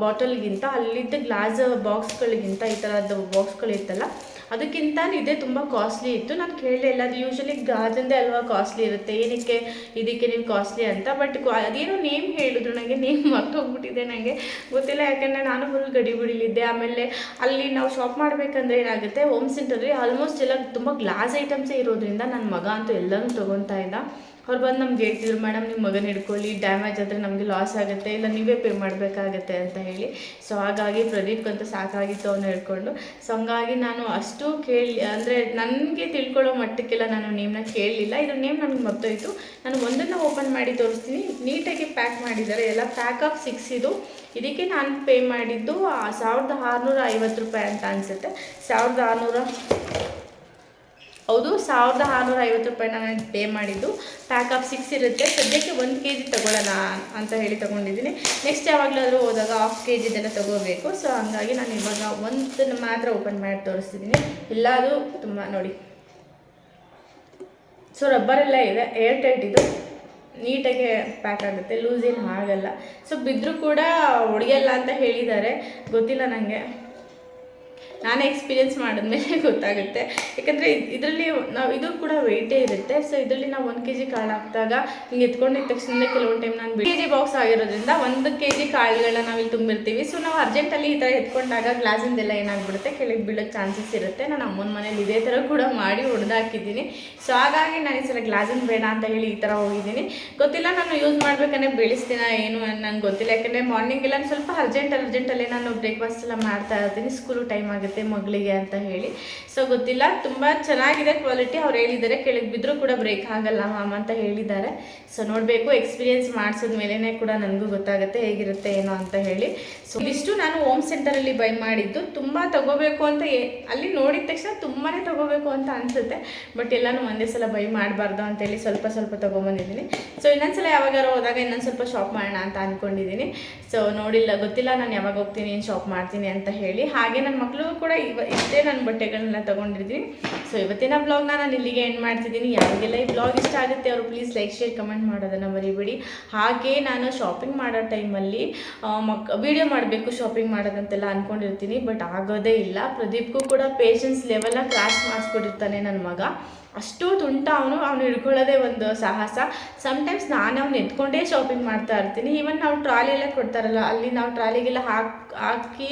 ಬಾಟಲ್ಗಿಂತ, ಅಲ್ಲಿದ್ದ ಗ್ಲಾಸ್ ಬಾಕ್ಸ್ಗಳಿಗಿಂತ, ಈ ಥರದ್ದು ಬಾಕ್ಸ್ಗಳಿತ್ತಲ್ಲ ಅದಕ್ಕಿಂತ ಇದೇ ತುಂಬ ಕಾಸ್ಟ್ಲಿ ಇತ್ತು. ನಾನು ಕೇಳಲೇ ಇಲ್ಲ, ಅದು ಯೂಶ್ವಲಿ ಗಾಜಂದೇ ಅಲ್ವಾ ಕಾಸ್ಟ್ಲಿ ಇರುತ್ತೆ, ಏನಕ್ಕೆ ಇದಕ್ಕೆ ನೀವು ಕಾಸ್ಟ್ಲಿ ಅಂತ. ಬಟ್ ಅದೇನೋ ನೇಮ್ ಹೇಳಿದ್ರು, ನನಗೆ ನೇಮ್ ಮರ್ತೋಗ್ಬಿಟ್ಟಿದೆ, ನನಗೆ ಗೊತ್ತಿಲ್ಲ. ಯಾಕಂದರೆ ನಾನು ಫುಲ್ ಗಡಿಬಿಡಿಲಿದ್ದೆ. ಆಮೇಲೆ ಅಲ್ಲಿ ನಾವು ಶಾಪ್ ಮಾಡಬೇಕಂದ್ರೆ ಏನಾಗುತ್ತೆ, ಹೋಮ್ ಸೆಂಟರಲ್ಲಿ ಆಲ್ಮೋಸ್ಟ್ ಎಲ್ಲ ತುಂಬ ಗ್ಲಾಸ್ ಐಟಮ್ಸೇ ಇರೋದ್ರಿಂದ ನನ್ನ ಮಗ ಅಂತೂ ಎಲ್ಲನೂ ತೊಗೊತಾ ಇದ್ದ. ಅವ್ರು ಬಂದು ನಮ್ಗೆ ಹೇಳ್ತಿದ್ರು, ಮೇಡಮ್ ನಿಮ್ಮ ಮಗನ ಹಿಡ್ಕೊಳ್ಳಿ, ಡ್ಯಾಮೇಜ್ ಆದರೆ ನಮಗೆ ಲಾಸ್ ಆಗುತ್ತೆ, ಇಲ್ಲ ನೀವೇ ಪೇ ಮಾಡಬೇಕಾಗತ್ತೆ ಅಂತ ಹೇಳಿ. ಸೊ ಹಾಗಾಗಿ ಪ್ರದೀಪ್ಗಂತೂ ಸಾಕಾಗಿತ್ತು ಅವನು ಹೇಳ್ಕೊಂಡು. ಸೊ ಹಂಗಾಗಿ ನಾನು ಅಷ್ಟು ಅಂದರೆ ನನಗೆ ತಿಳ್ಕೊಳ್ಳೋ ಮಟ್ಟಕ್ಕೆಲ್ಲ ನಾನು ನೇಮ್ನ ಕೇಳಲಿಲ್ಲ. ಇದ್ರ ನೇಮ್ ನನಗೆ ಮರ್ತೋಯ್ತು. ನಾನು ಒಂದನ್ನು ಓಪನ್ ಮಾಡಿ ತೋರಿಸ್ತೀನಿ. ನೀಟಾಗಿ ಪ್ಯಾಕ್ ಮಾಡಿದ್ದಾರೆ, ಎಲ್ಲ ಪ್ಯಾಕ್ ಆಫ್ 6 ಇದು. ಇದಕ್ಕೆ ನಾನು ಪೇ ಮಾಡಿದ್ದು 1650 ರೂಪಾಯಿ ಅಂತ ಅನಿಸುತ್ತೆ. 1600 ಹೌದು, 1650 ರೂಪಾಯಿ ನಾನು ಪೇ ಮಾಡಿದ್ದು. ಪ್ಯಾಕ್ ಆಫ್ 6 ಇರುತ್ತೆ. ಸದ್ಯಕ್ಕೆ 1 kg ತೊಗೊಳ್ಳೋಣ ಅಂತ ಹೇಳಿ ತೊಗೊಂಡಿದ್ದೀನಿ. ನೆಕ್ಸ್ಟ್ ಯಾವಾಗಲಾದರೂ ಹೋದಾಗ 1/2 kg ತೊಗೋಬೇಕು. ಸೊ ಹಂಗಾಗಿ ನಾನು ಇವಾಗ ಒಂದನ್ನು ಮಾತ್ರ ಓಪನ್ ಮಾಡಿ ತೋರಿಸ್ತಿದ್ದೀನಿ. ಇಲ್ಲ ಅದು ತುಂಬ ನೋಡಿ, ಸೊ ರಬ್ಬರೆಲ್ಲ ಇದೆ, ಏರ್ ಟೈಟ್ ಇದು, ನೀಟಾಗಿ ಪ್ಯಾಕ್ ಆಗುತ್ತೆ, ಲೂಸ್ ಏನು ಆಗಲ್ಲ. ಸೊ ಬಿದ್ದರೂ ಕೂಡ ಒಡೆಯಲ್ಲ ಅಂತ ಹೇಳಿದ್ದಾರೆ, ಗೊತ್ತಿಲ್ಲ ನನಗೆ, ನಾನೇ ಎಕ್ಸ್ಪೀರಿಯೆನ್ಸ್ ಮಾಡಿದ್ಮೇಲೆ ಗೊತ್ತಾಗುತ್ತೆ. ಯಾಕಂದರೆ ಇದರಲ್ಲಿ ನಾವು ಇದು ಕೂಡ ವೆಯ್ಟೇ ಇರುತ್ತೆ. ಸೊ ಇದರಲ್ಲಿ ನಾವು 1 kg ಕಾಳು ಹಾಕಿದಾಗ ಹಿಂಗೆ ಎತ್ಕೊಂಡಿದ್ದ ತಕ್ಷಣ ಕೆಲವೊಂದು ಟೈಮ್ ನಾನು kg ಬಾಕ್ಸ್ ಆಗಿರೋದ್ರಿಂದ 1 kg ಕಾಳುಗಳನ್ನ ನಾವಿಲ್ಲಿ ತುಂಬಿರ್ತೀವಿ. ಸೊ ನಾವು ಅರ್ಜೆಂಟಲ್ಲಿ ಈ ಥರ ಎತ್ಕೊಂಡಾಗ ಗ್ಲಾಸಿಂದೆಲ್ಲ ಏನಾಗ್ಬಿಡುತ್ತೆ, ಕೆಳಗೆ ಬೀಳೋಕ್ಕೆ ಚಾನ್ಸಸ್ ಇರುತ್ತೆ. ನಾನು ಅಮ್ಮನ ಮನೇಲಿ ಇದೇ ಥರ ಕೂಡ ಮಾಡಿ ಹೊಡೆದಾಕಿದ್ದೀನಿ. ಸೊ ಹಾಗಾಗಿ ನಾನು ಈ ಸಲ ಗ್ಲಾಸಿಂದ ಬೇಡ ಅಂತ ಹೇಳಿ ಈ ಥರ ಹೋಗಿದ್ದೀನಿ. ಗೊತ್ತಿಲ್ಲ, ನಾನು ಯೂಸ್ ಮಾಡ್ಬೇಕಂದ್ರೆ ಬೆಳೆಸ್ತೀನ ಏನು ನಂಗೆ ಗೊತ್ತಿಲ್ಲ. ಯಾಕಂದರೆ ಮಾರ್ನಿಂಗೆಲ್ಲ ಸ್ವಲ್ಪ ಅರ್ಜೆಂಟಲ್ಲೇ ನಾನು ಬ್ರೇಕ್ಫಾಸ್ಟ್ ಎಲ್ಲ ಮಾಡ್ತಾ ಇರ್ತೀನಿ, ಸ್ಕೂಲು ಟೈಮ್ ಆಗುತ್ತೆ ಮಗಳಿಗೆ ಅಂತ ಹೇಳಿ. ಸೊ ಗೊತ್ತಿಲ್ಲ, ತುಂಬ ಚೆನ್ನಾಗಿದೆ ಕ್ವಾಲಿಟಿ. ಅವ್ರು ಹೇಳಿದ್ದಾರೆ ಕೆಳಗೆ ಬಿದ್ದರೂ ಕೂಡ ಬ್ರೇಕ್ ಆಗಲ್ಲ ಮ್ಯಾಮ್ ಅಂತ ಹೇಳಿದ್ದಾರೆ. ಸೊ ನೋಡಬೇಕು, ಎಕ್ಸ್ಪೀರಿಯೆನ್ಸ್ ಮಾಡಿಸಿದ ಮೇಲೇ ಕೂಡ ನನಗೂ ಗೊತ್ತಾಗುತ್ತೆ ಹೇಗಿರುತ್ತೆ ಏನೋ ಅಂತ ಹೇಳಿ. ಸೊ ಇಷ್ಟು ನಾನು ಹೋಮ್ ಸೆಂಟರಲ್ಲಿ ಬೈ ಮಾಡಿದ್ದು. ತುಂಬ ತೊಗೋಬೇಕು ಅಂತ ಅಲ್ಲಿ ನೋಡಿದ ತಕ್ಷಣ ತುಂಬಾ ತೊಗೋಬೇಕು ಅಂತ ಅನಿಸುತ್ತೆ. ಬಟ್ ಎಲ್ಲನೂ ಒಂದೇ ಸಲ ಬೈ ಮಾಡಬಾರ್ದು ಅಂತೇಳಿ ಸ್ವಲ್ಪ ಸ್ವಲ್ಪ ತೊಗೊಂಬಂದಿದ್ದೀನಿ. ಸೊ ಇನ್ನೊಂದ್ಸಲ ಯಾವಾಗಾರು ಹೋದಾಗ ಇನ್ನೊಂದು ಸ್ವಲ್ಪ ಶಾಪ್ ಮಾಡೋಣ ಅಂತ ಅಂದ್ಕೊಂಡಿದ್ದೀನಿ. ಸೊ ನೋಡಿಲ್ಲ, ಗೊತ್ತಿಲ್ಲ ನಾನು ಯಾವಾಗ ಹೋಗ್ತೀನಿ, ಏನು ಶಾಪ್ ಮಾಡ್ತೀನಿ ಅಂತ ಹೇಳಿ. ಹಾಗೆ ನನ್ನ ಮಕ್ಕಳು ಕೂಡ ಇಷ್ಟೇ ನನ್ನ ಬಟ್ಟೆಗಳನ್ನೆಲ್ಲ ತೊಗೊಂಡಿದ್ದೀನಿ. ಸೊ ಇವತ್ತಿನ ಬ್ಲಾಗ್ನ ನಾನು ಇಲ್ಲಿಗೆ ಎಂಡ್ ಮಾಡ್ತಿದ್ದೀನಿ. ಯಾರಿಗೆಲ್ಲ ಈ ಬ್ಲಾಗ್ ಇಷ್ಟ ಆಗುತ್ತೆ ಅವರು ಪ್ಲೀಸ್ ಲೈಕ್ ಶೇರ್ ಕಮೆಂಟ್ ಮಾಡೋದನ್ನು ಮರಿಬೇಡಿ. ಹಾಗೆ ನಾನು ಶಾಪಿಂಗ್ ಮಾಡೋ ಟೈಮಲ್ಲಿ ವಿಡಿಯೋ ಮಾಡಬೇಕು ಶಾಪಿಂಗ್ ಮಾಡೋದಂತೆಲ್ಲ ಅಂದ್ಕೊಂಡಿರ್ತೀನಿ, ಬಟ್ ಆಗೋದೇ ಇಲ್ಲ. ಪ್ರದೀಪ್ಗೂ ಕೂಡ ಪೇಷನ್ಸ್ ಲೆವೆಲ್ಲ ಕ್ರಾಸ್ ಮಾಡಿಸ್ಬಿಟ್ಟಿರ್ತಾನೆ ನನ್ನ ಮಗ. ಅಷ್ಟು ತುಂಟ ಅವನು ಹಿಡ್ಕೊಳ್ಳೋದೇ ಒಂದು ಸಾಹಸ. ಸಮ್ಟೈಮ್ಸ್ ನಾನು ಅವ್ನು ಎತ್ಕೊಂಡೇ ಶಾಪಿಂಗ್ ಮಾಡ್ತಾ ಇರ್ತೀನಿ. ಈವನ್ ನಾವು ಟ್ರಾಲಿ ಎಲ್ಲ ಕೊಡ್ತಾರಲ್ಲ, ಅಲ್ಲಿ ನಾವು ಟ್ರಾಲಿಗೆಲ್ಲ ಹಾಕಿ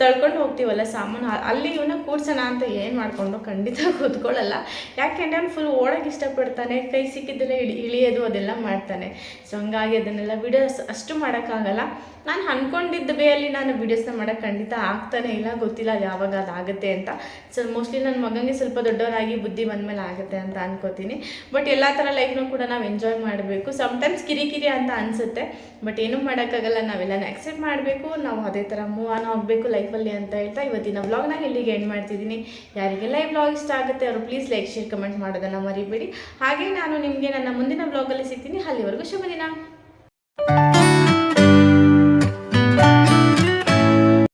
ತಳ್ಕೊಂಡು ಹೋಗ್ತೀವಲ್ಲ ಸಾಮಾನು, ಅಲ್ಲಿ ಇವನ್ನ ಕೂಡ್ಸೋಣ ಅಂತ ಏನು ಮಾಡಿಕೊಂಡು ಖಂಡಿತ ಕೂತ್ಕೊಳ್ಳಲ್ಲ. ಯಾಕೆಂದರೆ ಅವ್ನು ಫುಲ್ ಓಡೋಕ್ಕೆ ಇಷ್ಟಪಡ್ತಾನೆ, ಕೈ ಸಿಕ್ಕಿದ್ದೆಲ್ಲ ಇಳಿಯೋದು ಅದೆಲ್ಲ ಮಾಡ್ತಾನೆ. ಸೊ ಹಂಗಾಗಿ ಅದನ್ನೆಲ್ಲ ವೀಡಿಯೋಸ್ ಅಷ್ಟು ಮಾಡೋಕ್ಕಾಗಲ್ಲ. ನಾನು ಅಂದ್ಕೊಂಡಿದ್ದ ವೇಯಲ್ಲಿ ನಾನು ವೀಡಿಯೋಸ್ನ ಮಾಡೋಕ್ಕೆ ಖಂಡಿತ ಆಗ್ತಾನೆ ಇಲ್ಲ, ಗೊತ್ತಿಲ್ಲ ಯಾವಾಗ ಅದಾಗುತ್ತೆ ಅಂತ. ಸೊ ಮೋಸ್ಟ್ಲಿ ನನ್ನ ಮಗನಿಗೆ ಸ್ವಲ್ಪ ದೊಡ್ಡವರಾಗಿ ಬುದ್ಧಿ ಬಂದಮೇಲೆ ಆಗುತ್ತೆ ಅಂತ ಅನ್ಕೋತೀನಿ. ಬಟ್ ಎಲ್ಲ ಥರ ಲೈಫ್ನೂ ಕೂಡ ನಾವು ಎಂಜಾಯ್ ಮಾಡಬೇಕು. ಸಮ್ಟೈಮ್ಸ್ ಕಿರಿಕಿರಿ ಅಂತ ಅನಿಸುತ್ತೆ, ಬಟ್ ಏನೂ ಮಾಡೋಕ್ಕಾಗಲ್ಲ, ನಾವೆಲ್ಲನೂ ಆಕ್ಸೆಪ್ಟ್ ಮಾಡಬೇಕು. ನಾವು ಅದೇ ಥರ ಮೂವ್ ಆನ್ ಆಗಬೇಕು ಲೈಫಲ್ಲಿ ಅಂತ ಹೇಳ್ತಾ ಇವತ್ತಿನ ವ್ಲಾಗ್ನ ಇಲ್ಲಿಗೆ ಎಂಡ್ ಮಾಡ್ತಿದ್ದೀನಿ. ಯಾರಿಗೆಲ್ಲ ಈ ವ್ಲಾಗ್ ಇಷ್ಟ ಆಗುತ್ತೆ ಅವರು ಪ್ಲೀಸ್ ಲೈಕ್ ಶೇರ್ ಕಮೆಂಟ್ ಮಾಡೋದನ್ನು ಮರಿಬೇಡಿ. ಹಾಗೆ ನಾನು ನಿಮಗೆ ನನ್ನ ಮುಂದಿನ ವ್ಲಾಗಲ್ಲಿ ಸಿಗ್ತೀನಿ. ಅಲ್ಲಿವರೆಗೂ ಶುಭ ದಿನ.